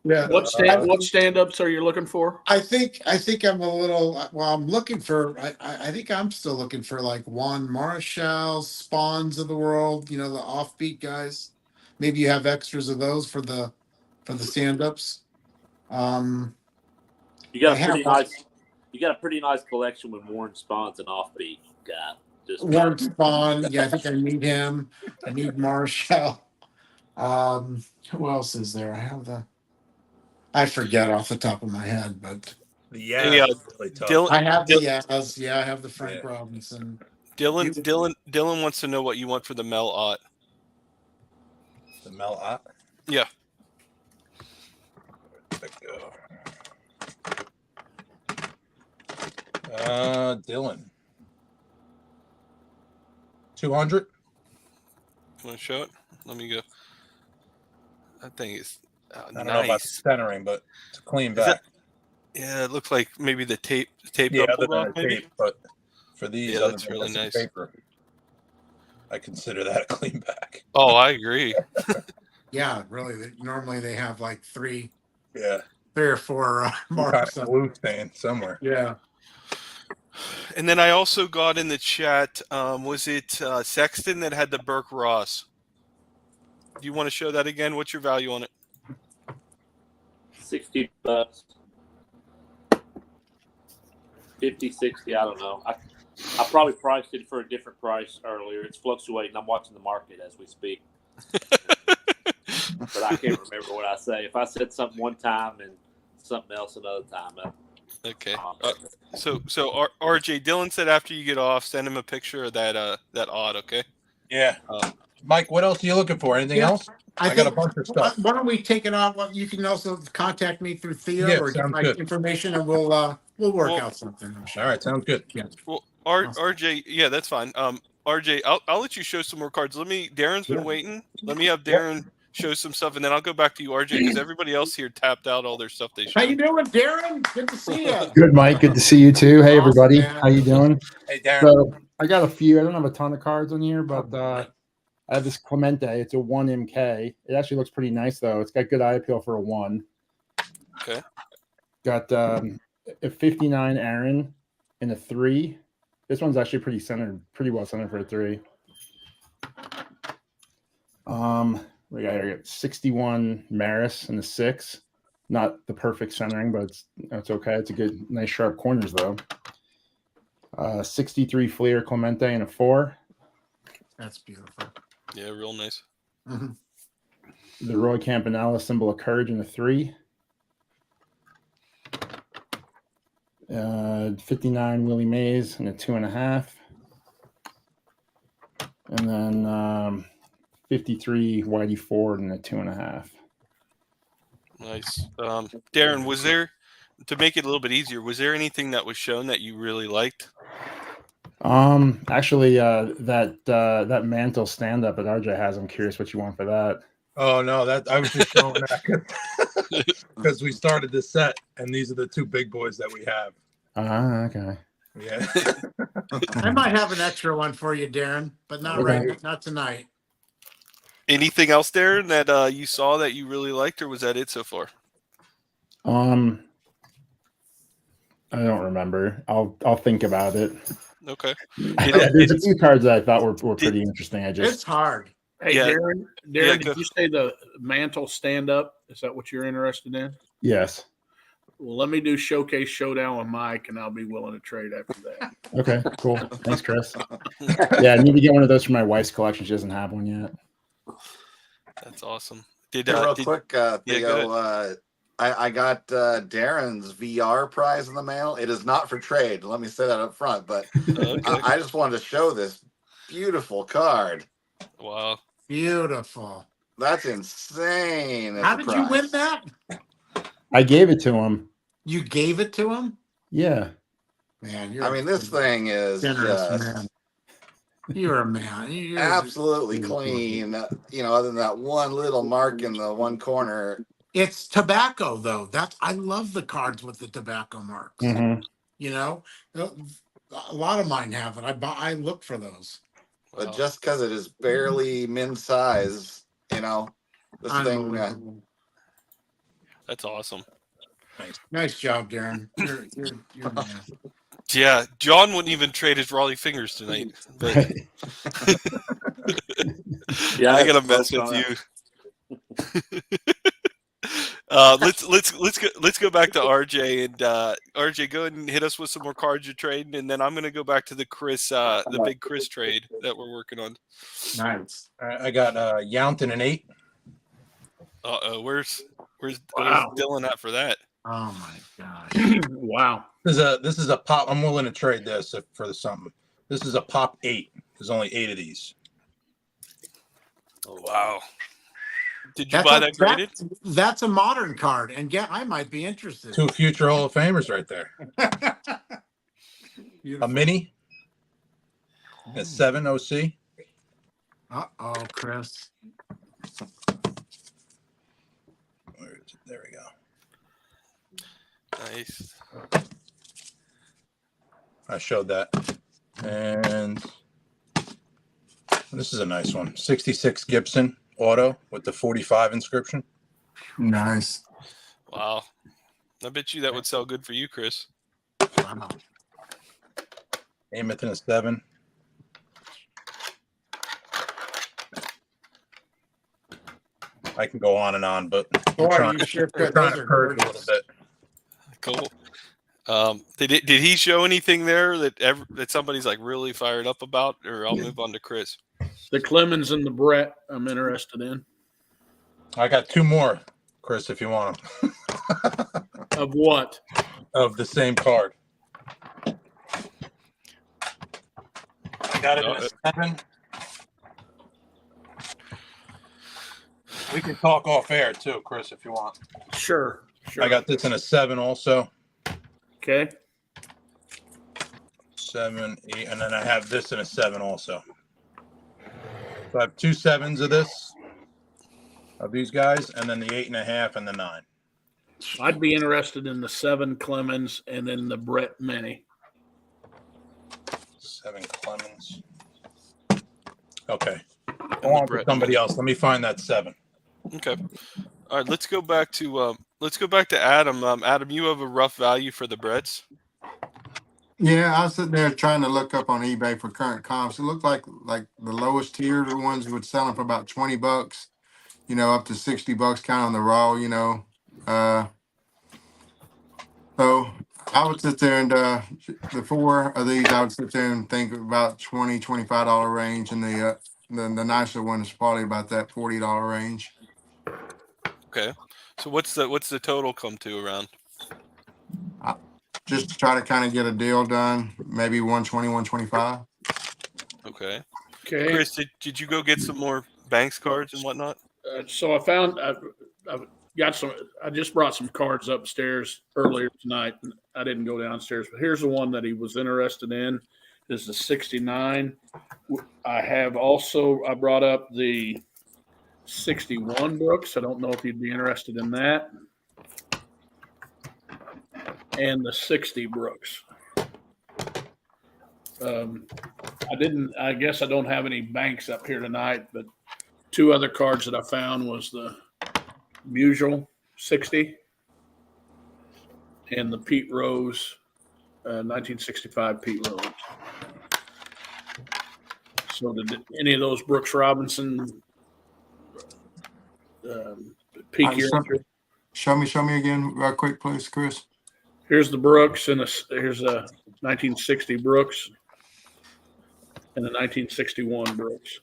yeah, What stand-ups are you looking for? I think I'm a little. Well, I'm looking for. I think I'm still looking for like Juan Marshall, Spawns of the world. The offbeat guys. Maybe you have extras of those for the stand-ups. You got a pretty nice collection with Warren Spawn's an offbeat guy. Warren Spawn. Yeah, I think I need him. I need Marshall. Who else is there? I forget off the top of my head, but The Hey, really tough. Dylan, I have the Yaz. Yeah, I have the Frank Robinson. Dylan wants to know what you want for the Mel Ott. The Mel Ott? Yeah. There we go. Dylan. 200? You want to show it? Let me go. That thing is I don't know about the centering, but it's a clean back. Yeah, it looks like maybe the tape Yeah, up other a lot, than the maybe. tape, but for these, Yeah, other that's than really this nice. paper, I consider that a clean back. Oh, I agree. Yeah, really. Normally they have like 3 Yeah. or 4 marks. Kind of glue stain somewhere. Yeah. And then I also got in the chat, was it Sexton that had the Burke Ross? Do you want to show that again? What's your value on it? $60. 50, 60, I don't know. I probably priced it for a different price earlier. It's fluctuating. I'm watching the market as we speak. But I can't remember what I say. If I said something one time and something else another time. Okay. So RJ, Dylan said after you get off, send him a picture of that odd, okay? Yeah. Mike, what else are you looking for? Anything else? I got a bunch of stuff. Why don't we take it off? Well, you can also contact me through Theo Yeah, or get sounds my good. information, and we'll work out something. I'm sure. All right, sounds good. Yeah. Well, RJ, yeah, that's fine. RJ, I'll let you show some more cards. Darren's been waiting. Let me have Darren show some stuff, and then I'll go back to you, RJ, because everybody else here tapped out all their stuff they showed. How you doing, Darren? Good to see you. Good, Mike. Good to see you too. Hey, Awesome, everybody. man. How you doing? Hey, Darren. So I got a few. I don't have a ton of cards on here, but I have this Clemente. It's a 1 MK. It actually looks pretty nice, though. It's got good eye appeal for a 1. Okay. Got a 59 Aaron and a 3. This one's actually pretty well centered for a 3. We got here 61 Maris in the 6. Not the perfect centering, but it's okay. It's a good, nice sharp corners though. 63 Fleer Clemente in a 4. That's beautiful. Yeah, real nice. Mhm. The Roy Campanella Symbol of Courage in a 3. 59 Willie Mays in a 2.5. And then 53 Whitey Ford in a 2.5. Nice. Darren, was there, to make it a little bit easier, was there anything that was shown that you really liked? Actually, that mantle stand up that RJ has, I'm curious what you want for that. Oh no, that I was just showing that because we started this set, and these are the 2 big boys that we have. Okay. Yeah. I might have an extra one for you, Darren, but not Okay. not tonight. Anything else, Darren, that you saw that you really liked, or was that it so far? I don't remember. I'll think about it. Okay. There's a few cards that I thought were pretty interesting. It's hard. Hey, Yeah. Darren, Yeah, did you say the mantle stand up? Is that what you're interested in? Yes. Well, let me do Showcase Showdown with Mike, and I'll be willing to trade after that. Okay, cool. Thanks, Chris. Yeah, I need to get one of those for my wife's collection. She doesn't have one yet. That's awesome. Did Real did- quick, yeah, Theo, go I got Darren's VR prize in the mail. It is not for trade. Let me say that up front, but Okay. I just wanted to show this beautiful card. Wow. Beautiful. That's insane. as How a did you win prize. that? I gave it to him. You gave it to him? Yeah. Man, you're I mean, this thing is generous, just man. You're a man. You're absolutely clean. You know, other than that one little mark in the one corner. It's tobacco, though. I love the cards with the tobacco marks. Mm-hmm. You know, a lot of mine have it. I look for those. But Wow. just because it is barely min size, you know, this thing. Unbelievable. That's awesome. Nice job, Darren. You're a man. Yeah, John wouldn't even trade his Raleigh fingers tonight. But Yeah, I gotta that's mess with fine. you. Let's go back to RJ, and RJ, go ahead and hit us with some more cards you're trading, and then I'm gonna go back to the big Chris trade that we're working on. Nice. I got Younton an 8. Where's Wow. Dylan at for that? Oh my gosh. Wow. This is a pop. I'm willing to trade this for something. This is a pop 8. There's only 8 of these. Oh, wow. Did you buy that graded? That's a modern card, and I might be interested. 2 future Hall of Famers right there. A Beautiful. mini. A 7 OC. Uh-oh, Chris. Where is it? There we go. Nice. I showed that. And this is a nice one. 66 Gibson auto with the 45 inscription. Nice. Wow. I bet you that would sell good for you, Chris. Wow. Amos in a 7. I can go on and on, but Boy, we're you sure we're could. trying Those to are purge a gorgeous. little bit. Cool. Did he show anything there that somebody's like really fired up about, or I'll move on to Chris. The Clemens and the Brett, I'm interested in. I got 2 more, Chris, if you want them, Of what? of the same card. I got it in a 7. We can talk off air too, Chris, if you want. Sure. I got this in a 7 also. Okay. 7, 8, and then I have this in a 7 also. So I have 2 7s of this, of these guys, and then the 8.5 and the 9. I'd be interested in the 7 Clemens and then the Brett Mini. 7 Clemens. Okay. I want for somebody else. Let me find that 7. Okay. All right. Let's go back to Adam. Adam, you have a rough value for the Bretts. Yeah, I was sitting there trying to look up on eBay for current comps. It looked like the lowest tier ones would sell them for about $20, up to $60 kind of on the raw. Uh, so I would sit there and the four of these, I would sit there and think about $20-$25 range, and the nicer one is probably about that $40 range. Okay. So what's the total come to around? Just to try to kind of get a deal done, maybe 120, 125. Okay. Okay. Chris, did you go get some more Banks cards and whatnot? So I found I've got some. I just brought some cards upstairs earlier tonight. I didn't go downstairs, but here's the one that he was interested in. This is the 69. I brought up the 61 Brooks. I don't know if you'd be interested in that. And the 60 Brooks. I guess I don't have any Banks up here tonight, but two other cards that I found was the Musial 60 and the Pete Rose 1965 Pete Rose. So did any of those Brooks Robinson pique your interest? Show me again real quick, please, Chris. Here's the Brooks, and here's a 1960 Brooks and the 1961 Brooks.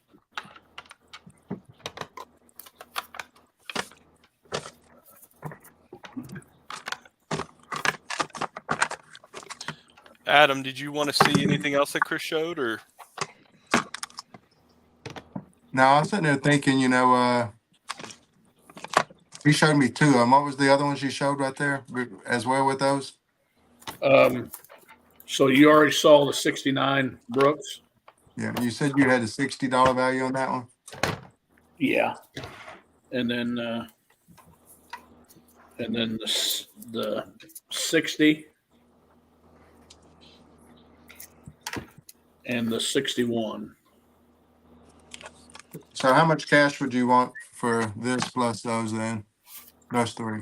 Adam, did you want to see anything else that Chris showed, or? No, I was sitting there thinking, he showed me two of them. What was the other ones you showed right there as well with those? So you already saw the 69 Brooks? Yeah, you said you had a $60 value on that one? Yeah. And then the 60 and the 61. So how much cash would you want for this plus those then? Those three.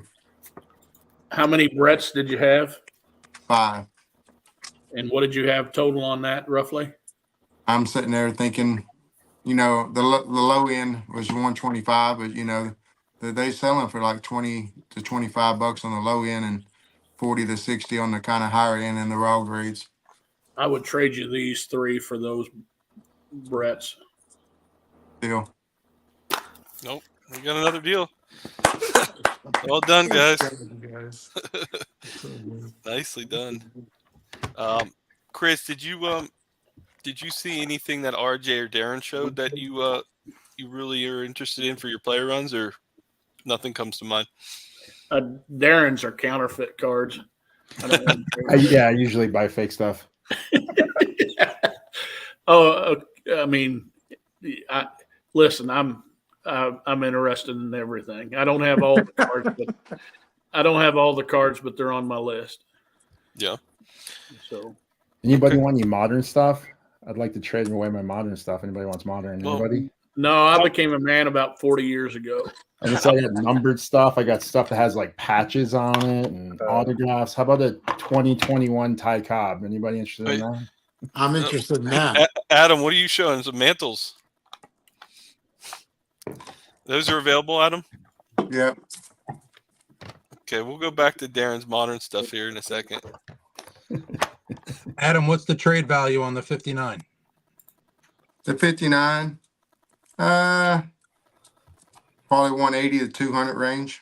How many Bretts did you have? 5. And what did you have total on that roughly? I'm sitting there thinking, the low end was 125, but they selling for like 20 to 25 bucks on the low end and 40 to 60 on the kind of higher end in the raw grades. I would trade you these three for those Bretts. Deal. Nope. We got another deal. Well done, guys. Nicely done. Chris, did you see anything that RJ or Darren showed that you really are interested in for your player runs, or nothing comes to mind? Darren's are counterfeit cards. I usually buy fake stuff. I mean, listen, I'm interested in everything. I don't have all the cards, but they're on my list. Yeah. So, anybody want any modern stuff? I'd like to trade away my modern stuff. Anybody wants modern? Anybody? No, I became a man about 40 years ago. I got numbered stuff. I got stuff that has like patches on it and autographs. How about a 2021 Ty Cobb? Anybody interested in that? I'm interested in that. Adam, what are you showing? Some mantles. Those are available, Adam? Yep. Okay, we'll go back to Darren's modern stuff here in a second. Adam, what's the trade value on the 59? The 59, probably 180 to 200 range.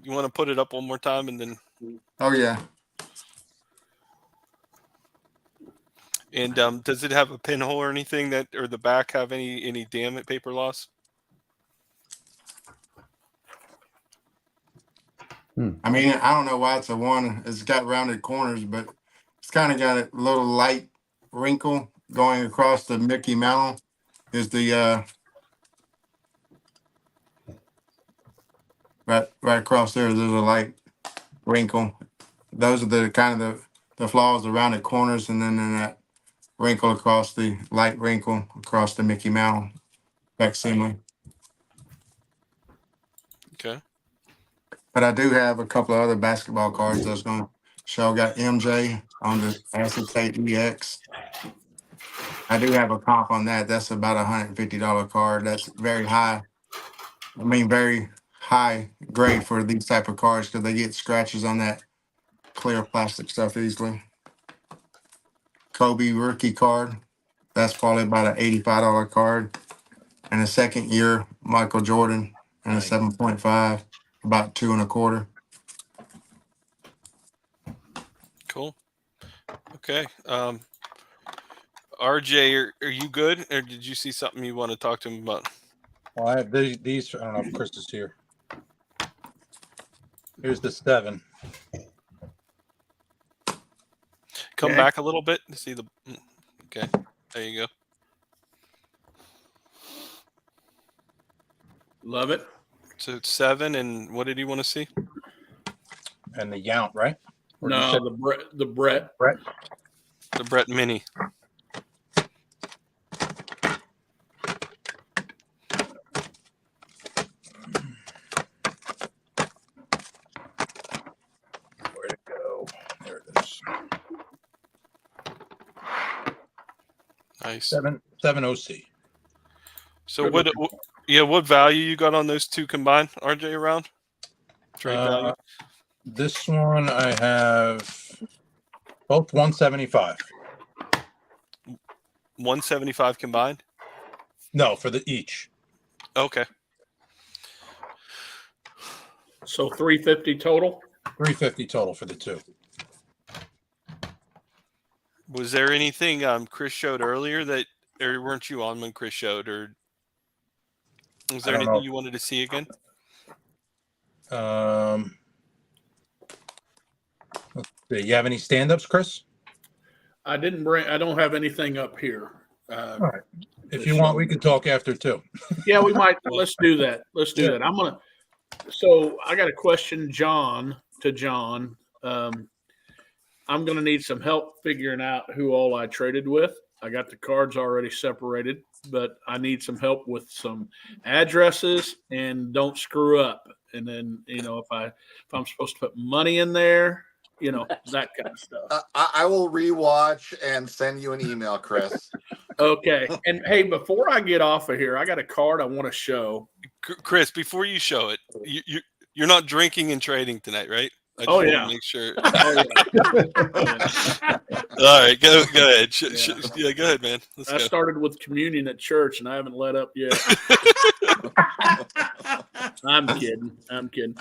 You want to put it up one more time and then? Oh yeah. And does it have a pinhole or anything or the back have any damage, paper loss? I mean, I don't know why it's a 1. It's got rounded corners, but it's kind of got a little light wrinkle going across the Mickey Mantle. Is the right across there? There's a light wrinkle. Those are the kind of the flaws, the rounded corners, and then that wrinkle across the light wrinkle across the Mickey Mantle facsimile. Okay. But I do have a couple of other basketball cards I was going to Show got MJ on the Acetate EX. I do have a comp on that. That's about $150 card. That's very high. I mean, very high grade for these type of cards because they get scratches on that clear plastic stuff easily. Kobe rookie card. That's probably about an $85 card. And a second year Michael Jordan and a 7.5, about 2 1/4. Cool. Okay. RJ, are you good, or did you see something you want to talk to him about? Well, I have these. I don't know if Chris is here. Here's the 7. Come Okay. back a little bit to see the. Okay, there you go. Love it. So it's 7, and what did he want to see? And the Yount, right? Or you No, said the Brett. The Brett Mini. Where'd it go? There it is. Nice. 7 OC. So what value you got on those two combined, RJ, around? Trade value? This one I have both 175. 175 combined? No, for the each. Okay. So 350 total. 350 total for the two. Was there anything Chris showed earlier that, or weren't you on when Chris showed, or was there I don't anything know. you wanted to see again? Let's see. You have any stand-ups, Chris? I don't have anything up here. All right. If you want, we can talk after too. Yeah, we might. Let's do that. That. So I got a question, John. I'm gonna need some help figuring out who all I traded with. I got the cards already separated, but I need some help with some addresses and don't screw up. And then, if I'm supposed to put money in there, that kind of stuff. I will rewatch and send you an email, Chris. Okay. And hey, before I get off of here, I got a card I want to show. Chris, before you show it, you're not drinking and trading tonight, right? I just want to make sure. All right, go ahead. Go ahead, man. Let's I go. started with communion at church, and I haven't let up yet. I'm kidding.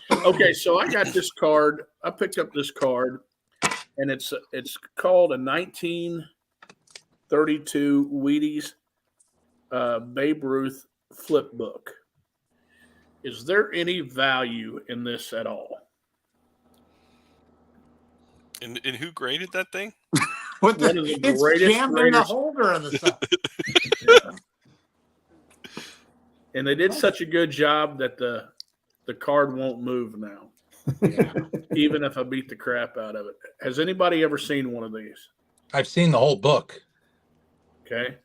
Okay, so I got this card. I picked up this card, and it's called a 1932 Wheaties Babe Ruth flip book. Is there any value in this at all? And who graded that thing? What One of the it's greatest jammed in the graders. holder of the side. And they did such a good job that the card won't move now, even if I beat the crap out of it. Has anybody ever seen one of these? I've seen the whole book. Okay.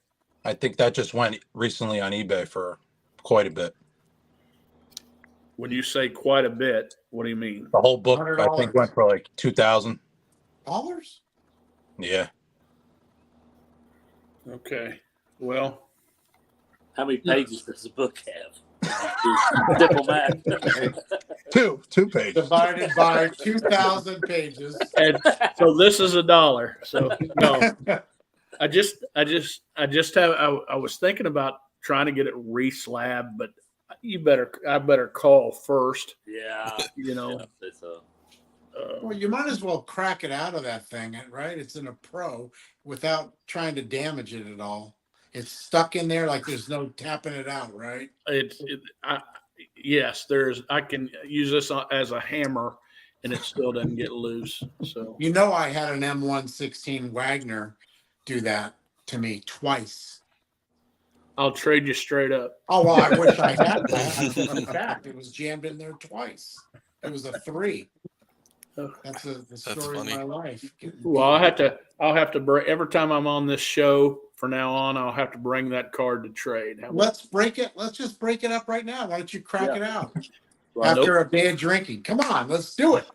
I think that just went recently on eBay for quite a bit. When you say quite a bit, what do you mean? The whole book, I think, $100. went for like $2,000. Dollars? Yeah. Okay. Well, How many pages does the book have? Diplomat. Two pages. Divided by 2,000 pages. and so this is $1. So no, I was thinking about trying to get it re-slabbed, but I better call first. Yeah. It's Well, you might as well crack it out of that thing, right? It's in a pro without trying to damage it at all. It's stuck in there like there's no tapping it out, right? Yes, I can use this as a hammer and it still doesn't get loose. So I had an M116 Wagner do that to me twice. I'll trade you straight up. Oh, well, I wish I had that. In fact, it was jammed in there twice. It was a 3. That's the story of my life. Well, I'll have to break every time I'm on this show from now on. I'll have to bring that card to trade. Let's break it. Let's just break it up right now. Why don't you crack it out Well, after a day of drinking? Come on, let's do it.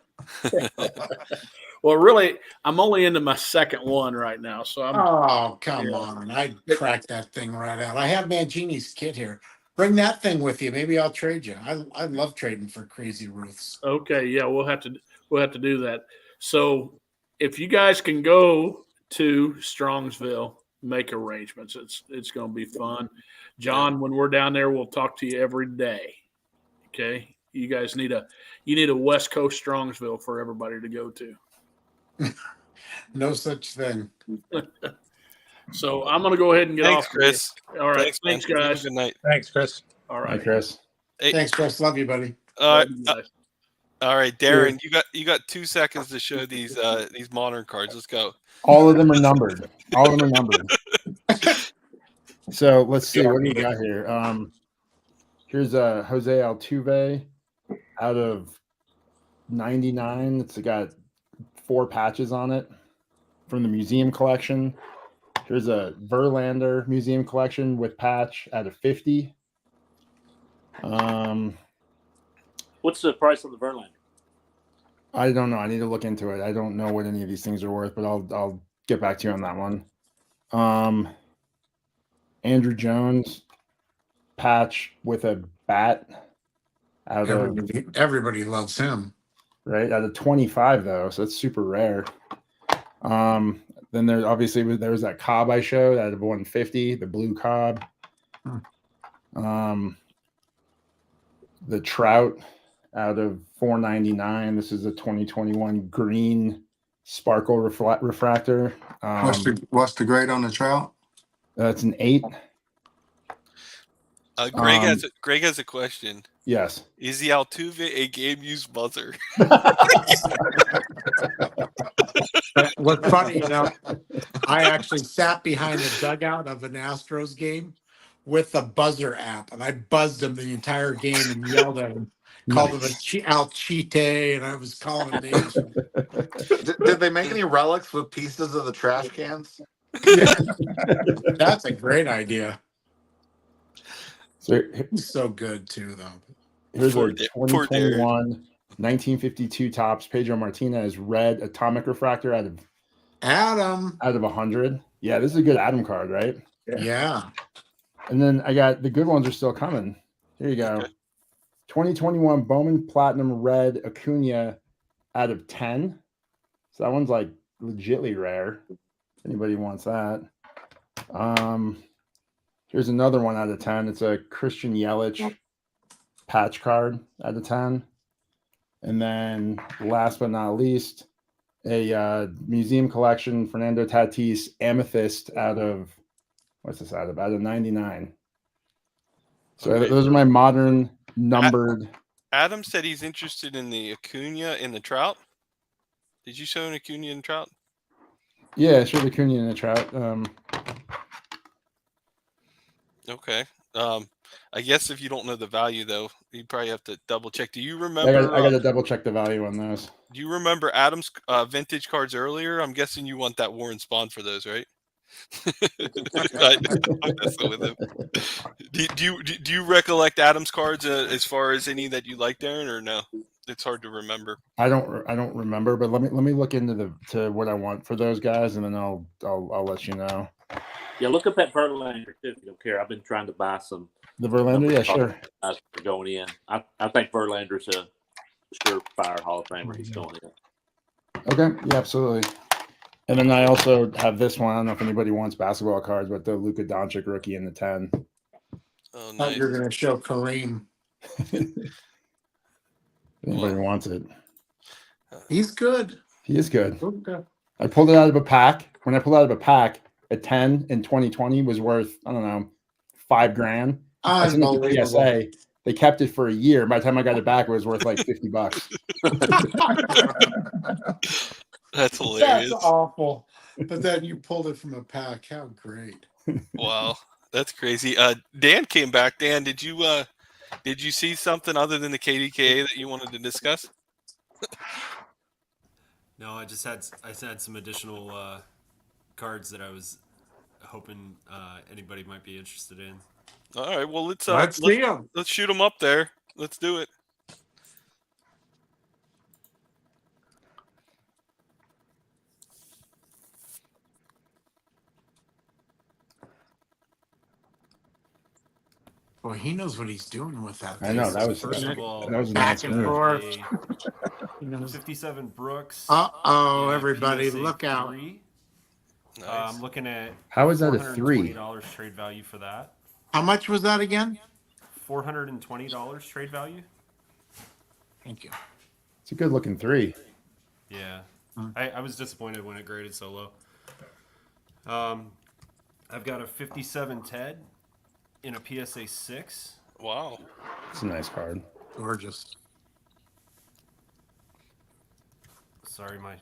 Well, really, I'm only into my second one right now, so I'm. Oh, come Yeah. on. I'd crack that thing right out. I have Mangini's kit here. Bring that thing with you. Maybe I'll trade you. I love trading for Crazy Ruths. Okay, yeah, we'll have to do that. So if you guys can go to Strongsville, make arrangements. It's going to be fun. John, when we're down there, we'll talk to you every day. Okay, you guys need a West Coast Strongsville for everybody to go to. No such thing. So I'm going to go ahead and get Thanks, off. Chris. All right, Thanks, thanks man. Have a guys. Good night. Thanks, Chris. All Hi, right, Chris. Hey, Thanks, Chris. Love you, buddy. uh, Love you guys. all right, Darren, you got 2 seconds to show these modern cards. Let's go. All of them are numbered. All of them are numbered. So let's see what do we got here. Here's a Jose Altuve out of 99. It's got 4 patches on it from the museum collection. Here's a Verlander museum collection with patch out of 50. What's the price of the Verlander? I don't know. I need to look into it. I don't know what any of these things are worth, but I'll get back to you on that one. Andrew Jones patch with a bat out of Everybody loves him. right out of 25 though, so it's super rare. Then there's obviously there was that Cobb I showed out of 150, the blue Cobb. The Trout out of 499. This is a 2021 green sparkle refractor. What's the grade on the Trout? That's an 8. Greg has a question. Yes. Is the Altuve a game use buzzer? What's funny, I actually sat behind the dugout of an Astros game with the buzzer app, and I buzzed him the entire game and yelled at him, called him Al Chite, and I was calling him names. Did they make any relics with pieces of the trash cans? That's a great idea. So He's so good too, though. here's Poor a Da- poor 2021 1952 Topps Pedro Martinez red atomic refractor out of Adam. 100. Yeah, this is a good Adam card, right? Yeah. And then I got the good ones are still coming. Here you go. Okay. 2021 Bowman Platinum Red Acuna out of 10. So that one's like legitly rare. If anybody wants that. Here's another one out of 10. It's a Christian Yelich patch card out of 10. And then last but not least, a museum collection Fernando Tatis Amethyst out of what's this out of 99. So Okay. those are my modern numbered. Adam said he's interested in the Acuna in the Trout. Did you show an Acuna in Trout? Yeah, sure, the Acuna and the Trout. Okay. I guess if you don't know the value though, you probably have to double check. Do you I remember? got to double check the value on those. Do you remember Adam's vintage cards earlier? I'm guessing you want that Warren Spawn for those, right? I'm messing with him. Do you recollect Adam's cards as far as any that you like, Darren, or no? It's hard to remember. I don't remember, but let me look into to what I want for those guys, and then I'll let you know. Yeah, look up that Verlander too, if you don't care. I've been trying to buy some. The Verlander, yeah, sure. For going in. I think Verlander's a surefire Hall of Famer. He's going in. Okay, yeah, absolutely. And then I also have this one. I don't know if anybody wants basketball cards, but the Luka Doncic rookie in the 10. Oh, Thought nice. you were going to show Kareem. Anybody wants it? He's good. He is good. Okay. I pulled it out of a pack. When I pulled it out of a pack, a 10 in 2020 was worth, I don't know, $5,000. I sent it to Unbelievable. PSA. They kept it for a year. By the time I got it back, it was worth like $50. That's hilarious. That's awful. But then you pulled it from a pack. How great. Wow, that's crazy. Dan came back. Dan, did you see something other than the KDKA that you wanted to discuss? No, I had some additional cards that I was hoping anybody might be interested in. All right, well let's see him. let's shoot them up there. Let's do it. Boy, he knows what he's doing with that. I know thing. that was First of all, that was a back nice and move. forth. a He knows. 57 Brooks. Uh-oh, and a everybody, PSA look out. 3. Nice. I'm looking at How is that a 3? $420 trade value for that. How much was that again? $420 trade value. Thank you. It's a good looking 3. Yeah, Hmm. I was disappointed when it graded so low. I've got a 57 Ted in a PSA 6. Wow. It's a nice card. Gorgeous. Sorry, my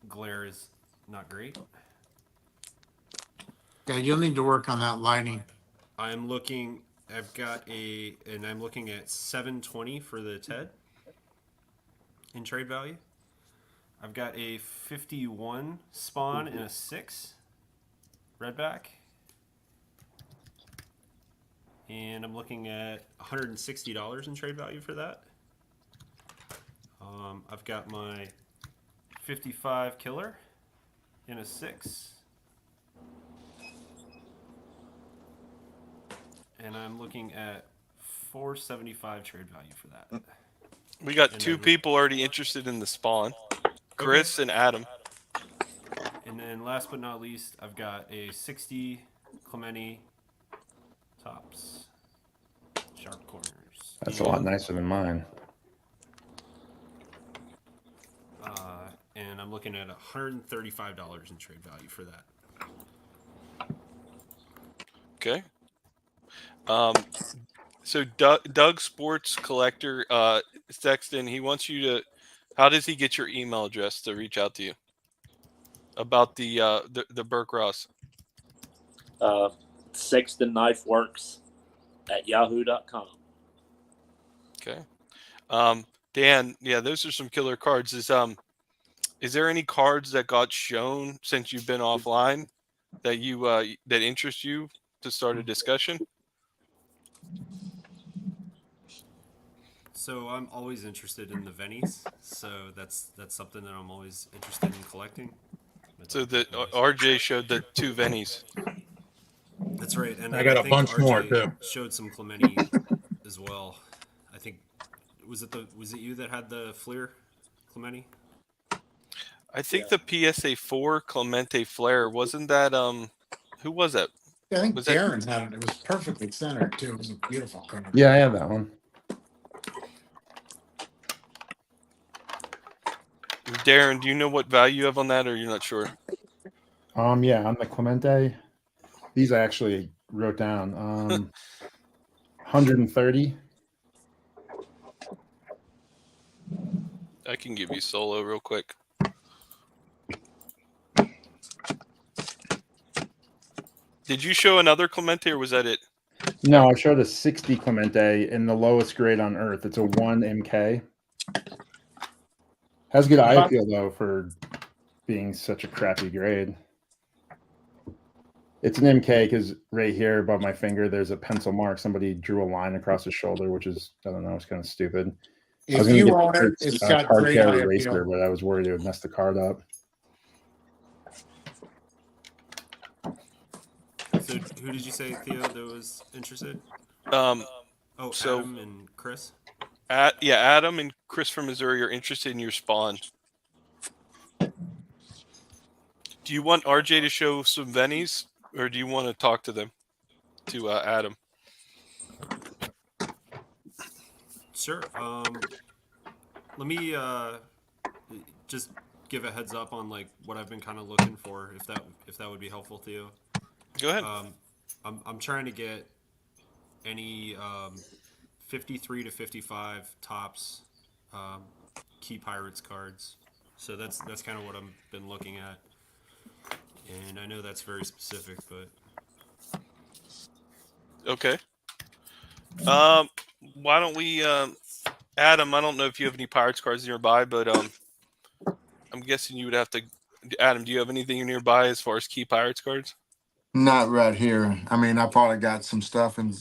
glare is not great. Yeah, you'll need to work on that lighting. I'm looking. I've got and I'm looking at 720 for the Ted in trade value. I've got a 51 Spawn in a 6 redback, and I'm looking at $160 in trade value for that. I've got my 55 Killer in a 6. And I'm looking at $475 trade value for that. We got And two then- people already interested in the Spawn, Chris and Adam. And then last but not least, I've got a 60 Clemente tops. Sharp corners. That's a lot nicer than mine. And I'm looking at $135 in trade value for that. Okay. So Doug Sports Collector, Sexton, he wants you to. How does he get your email address to reach out to you about the Burke Ross? Sexton Knife Works at yahoo.com. Okay. Dan, yeah, those are some killer cards. Is there any cards that got shown since you've been offline that you that interest you to start a discussion? So I'm always interested in the Vennies. So that's something that I'm always interested in collecting. So the RJ showed the two Vennies. That's right. And I got a think bunch more, RJ too. Showed some Clemente as well. I think was it you that had the Fleer Clemente? I think the PSA 4 Clemente Flare, wasn't that who was that? I think Was that- Darren had it. It was perfectly centered too. It was a beautiful card. Yeah, I have that one. Darren, do you know what value you have on that, or you're not sure? Yeah, on the Clemente, these I actually wrote down. 130. I can give you solo real quick. Did you show another Clemente, or was that it? No, I showed a 60 Clemente in the lowest grade on Earth. It's a 1 MK. Has good eye appeal though for being such a crappy grade. It's an MK because right here above my finger there's a pencil mark. Somebody drew a line across his shoulder, which is, I don't know, it's kind of stupid. I was If gonna you get own it, the it's got card great carrier eye eraser, appeal. but I was worried it would mess the card up. So who did you say, Theo, that was interested? So- Adam and Chris. Yeah, Adam and Chris from Missouri are interested in your Spawn. Do you want RJ to show some Vennies, or do you want to talk to them? To Adam. Sure. Let me just give a heads up on like what I've been kind of looking for, if that would be helpful, Theo. Go ahead. I'm trying to get any 53 to 55 tops Key Pirates cards. So that's kind of what I've been looking at. And I know that's very specific, but Okay. Why don't we, Adam? I don't know if you have any Pirates cards nearby, but I'm guessing you would have to. Adam, do you have anything nearby as far as Key Pirates cards? Not right here. I mean, I probably got some stuff and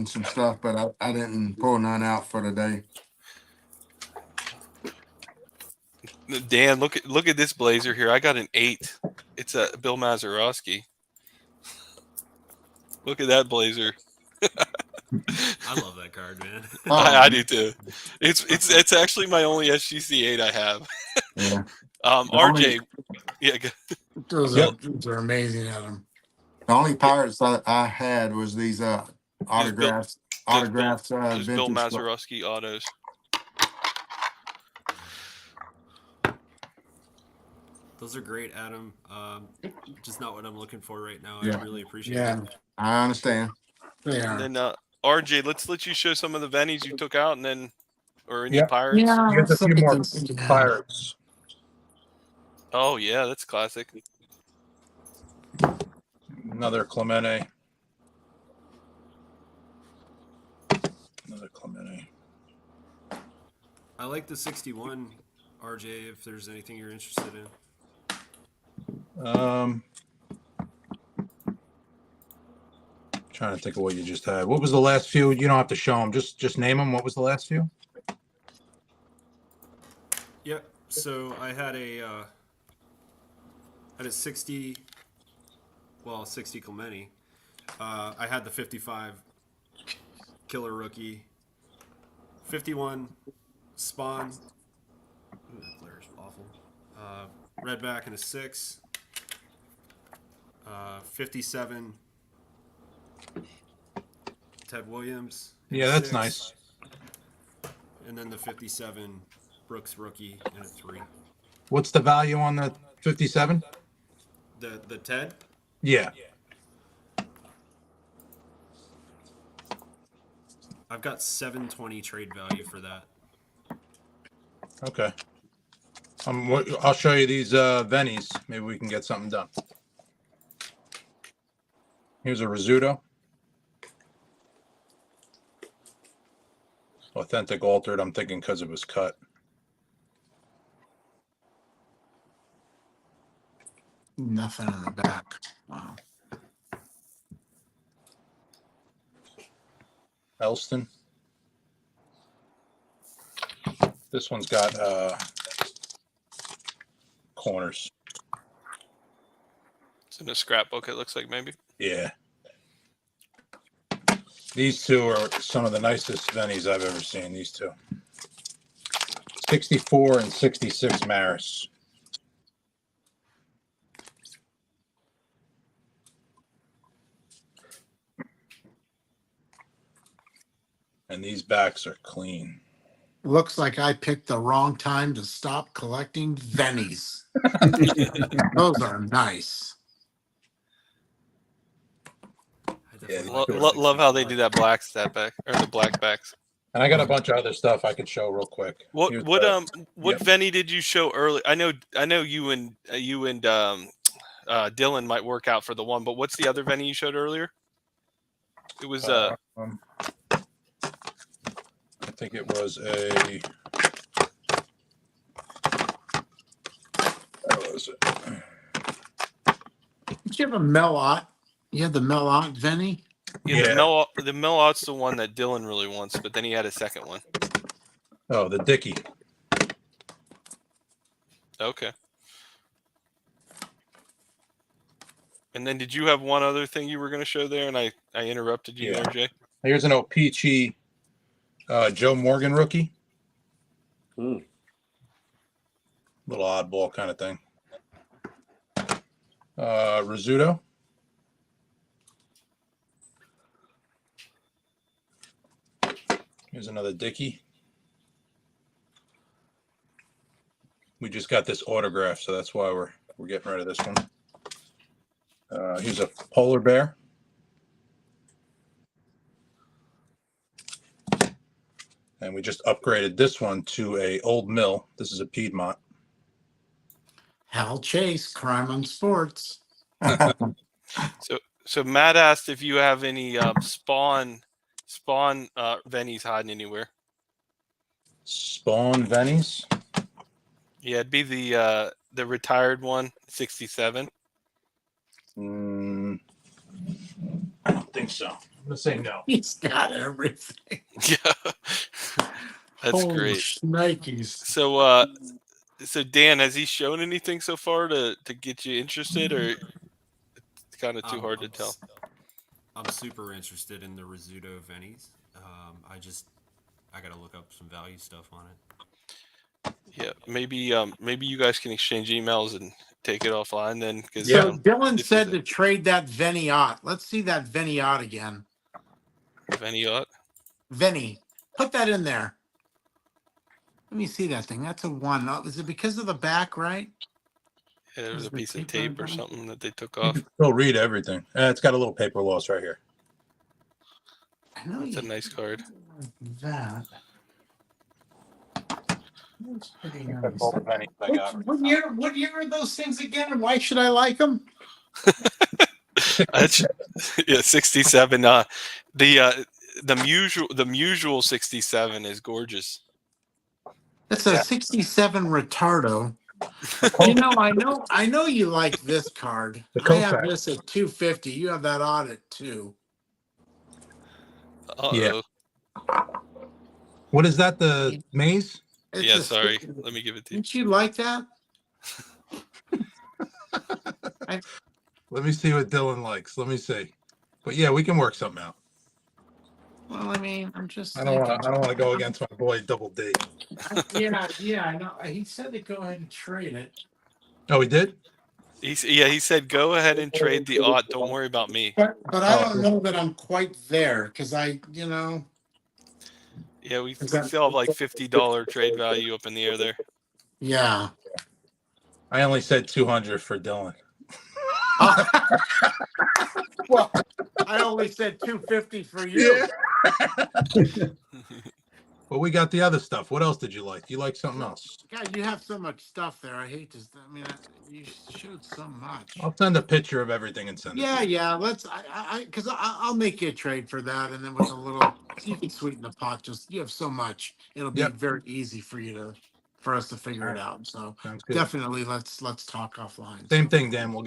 some stuff, but I didn't pull none out for today. Dan, look at this blazer here. I got an 8. It's a Bill Mazeroski. Look at that blazer. I love that card, man. Oh, I do too. It's actually my only SGC8 I have. yeah. RJ, yeah, Those Yep. are amazing, Adam. The only pirates I had was these autographs. Those Bill Vintage. Mazeroski autos. Those are great, Adam. Just not what I'm looking for right now. Yeah. I really appreciate Yeah, it. I understand. they And are. then RJ, let's let you show some of the Vennies you took out, and then or any Yeah. pirates. Yeah, Here's a let's few look at more these. pirates. Oh yeah, that's classic. Another Clemente. Another Clemente. I like the 61, RJ, if there's anything you're interested in. Trying to think of what you just had. What was the last few? You don't have to show them. Just name them. What was the last few? Yep. So I had a 60 Clemente. I had the 55 Killer Rookie, 51 Spawn. Ooh, that player's awful. Redback and a 6. 57 Ted Williams. Yeah, that's 6. nice. And then the 57 Brooks Rookie and a 3. What's the value on the 57? The Ted? Yeah. I've got 720 trade value for that. Okay. I'll show you these Vennies. Maybe we can get something done. Here's a Rizzuto. Authentic altered, I'm thinking because it was cut. Nothing in the back. Wow. Elston. This one's got corners. It's in a scrapbook. It looks like maybe. Yeah. These two are some of the nicest Vennies I've ever seen, these two. 64 and 66 Maris. And these backs are clean. Looks like I picked the wrong time to stop collecting Vennies. Those are nice. Yeah, Love how they do that black stat back or the black backs. And I got a bunch of other stuff I could show real quick. What Here's what the- what yep. Venny did you show early? I know you and Dylan might work out for the one, but what's the other Venny you showed earlier? It was I think it was a. What was it? Did you have a Melot? You had the Melot Venny? yeah. The Melot's the one that Dylan really wants, but then he had a second one. Oh, the Dickey. Okay. And then did you have one other thing you were going to show there, and I interrupted you, Yeah. RJ? Here's an O-Pee-Chee Joe Morgan rookie. Hmm. Little oddball kind of thing. Rizzuto. Here's another Dickey. We just got this autograph, so that's why we're getting rid of this one. Here's a polar bear. And we just upgraded this one to a Old Mill. This is a Piedmont. Hal Chase, Crime on Sports. So Matt asked if you have any spawn Vennies hiding anywhere. Spawn Vennies. Yeah, it'd be the retired one, 67. I don't think so. I'm gonna say no. He's got everything. Yeah, that's Holy great. shnikes. So Dan, has he shown anything so far to get you interested, or it's kind of too hard to tell? I'm super interested in the Rizzuto Venis. I got to look up some value stuff on it. Yeah, maybe you guys can exchange emails and take it offline then. Because So Dylan said to trade that Veniot. Let's see that Veniot again. Veniot. Veni. Put that in there. Let me see that thing. That's a 1. Oh, is it because of the back, right? Yeah, there was Is a the piece of tape tape or on it? something that they took You off. can still read everything. It's got a little paper loss right here. I know It's a you nice card. like that. That's pretty nice. That's all the pennies I got. What year are those things again, and why should I like them? That's, yeah, 67. The usual 67 is gorgeous. That's a 67 Retardo. I know you like this card. The I have Kopak. this at 250. You have that audit too. Uh-oh. What is that? The maze? It's Yeah, a sorry. 60. Let me give it to you. Didn't you like that? Let me see what Dylan likes. Let me see. But yeah, we can work something out. Well, I mean, I'm just. I don't want to go against my boy Double D. Yeah, I know. He said to go ahead and trade it. Oh, he did? He said go ahead and trade the aught. Don't worry about me. But I don't know that I'm quite there because Yeah, we Is that- still have like $50 trade value up in the air there. Yeah. I only said 200 for Dylan. Well, I only said 250 for you. But we got the other stuff. What else did you like? You like something else? God, you have so much stuff there. I hate to. I mean, you showed so much. I'll send a picture of everything and send it. Yeah, to you. yeah. Let's. Because I'll make you a trade for that, and then with a little, you can sweeten the pot. Just you have so much, it'll be Yep. very easy for us to figure it out. So Sounds good. definitely, let's talk offline. Same thing, Dan. We'll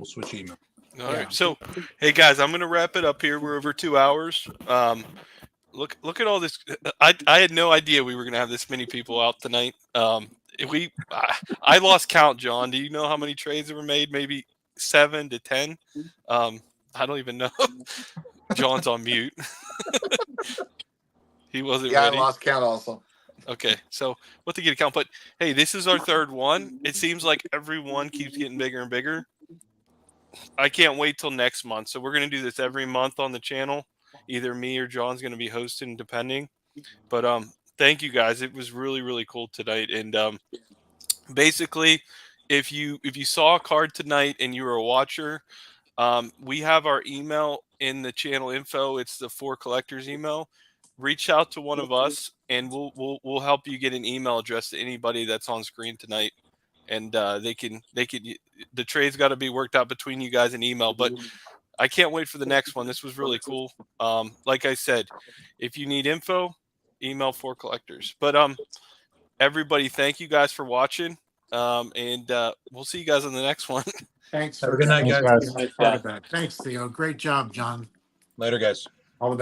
switch email. All right. Yeah. So, hey guys, I'm gonna wrap it up here. We're over 2 hours. Look at all this. I had no idea we were gonna have this many people out tonight. I lost count, John. Do you know how many trades were made? Maybe 7 to 10. I don't even know. John's on mute. He wasn't Yeah, ready. I lost count also. Okay, so what to get a count? But hey, this is our third one. It seems like every one keeps getting bigger and bigger. I can't wait till next month. So we're going to do this every month on the channel. Either me or John's going to be hosting, depending. But thank you guys. It was really, really cool tonight. And basically, if you saw a card tonight and you were a watcher, we have our email in the channel info. It's the 4 Collectors email. Reach out to one of us, and we'll help you get an email address to anybody that's on screen tonight. And they can the trade's got to be worked out between you guys in email, but I can't wait for the next one. This was really cool. Like I said, if you need info, email 4 Collectors. But everybody, thank you guys for watching. And we'll see you guys on the next one. Thanks. Have a good night, guys. Thanks, Theo. Great job, John. Later, guys.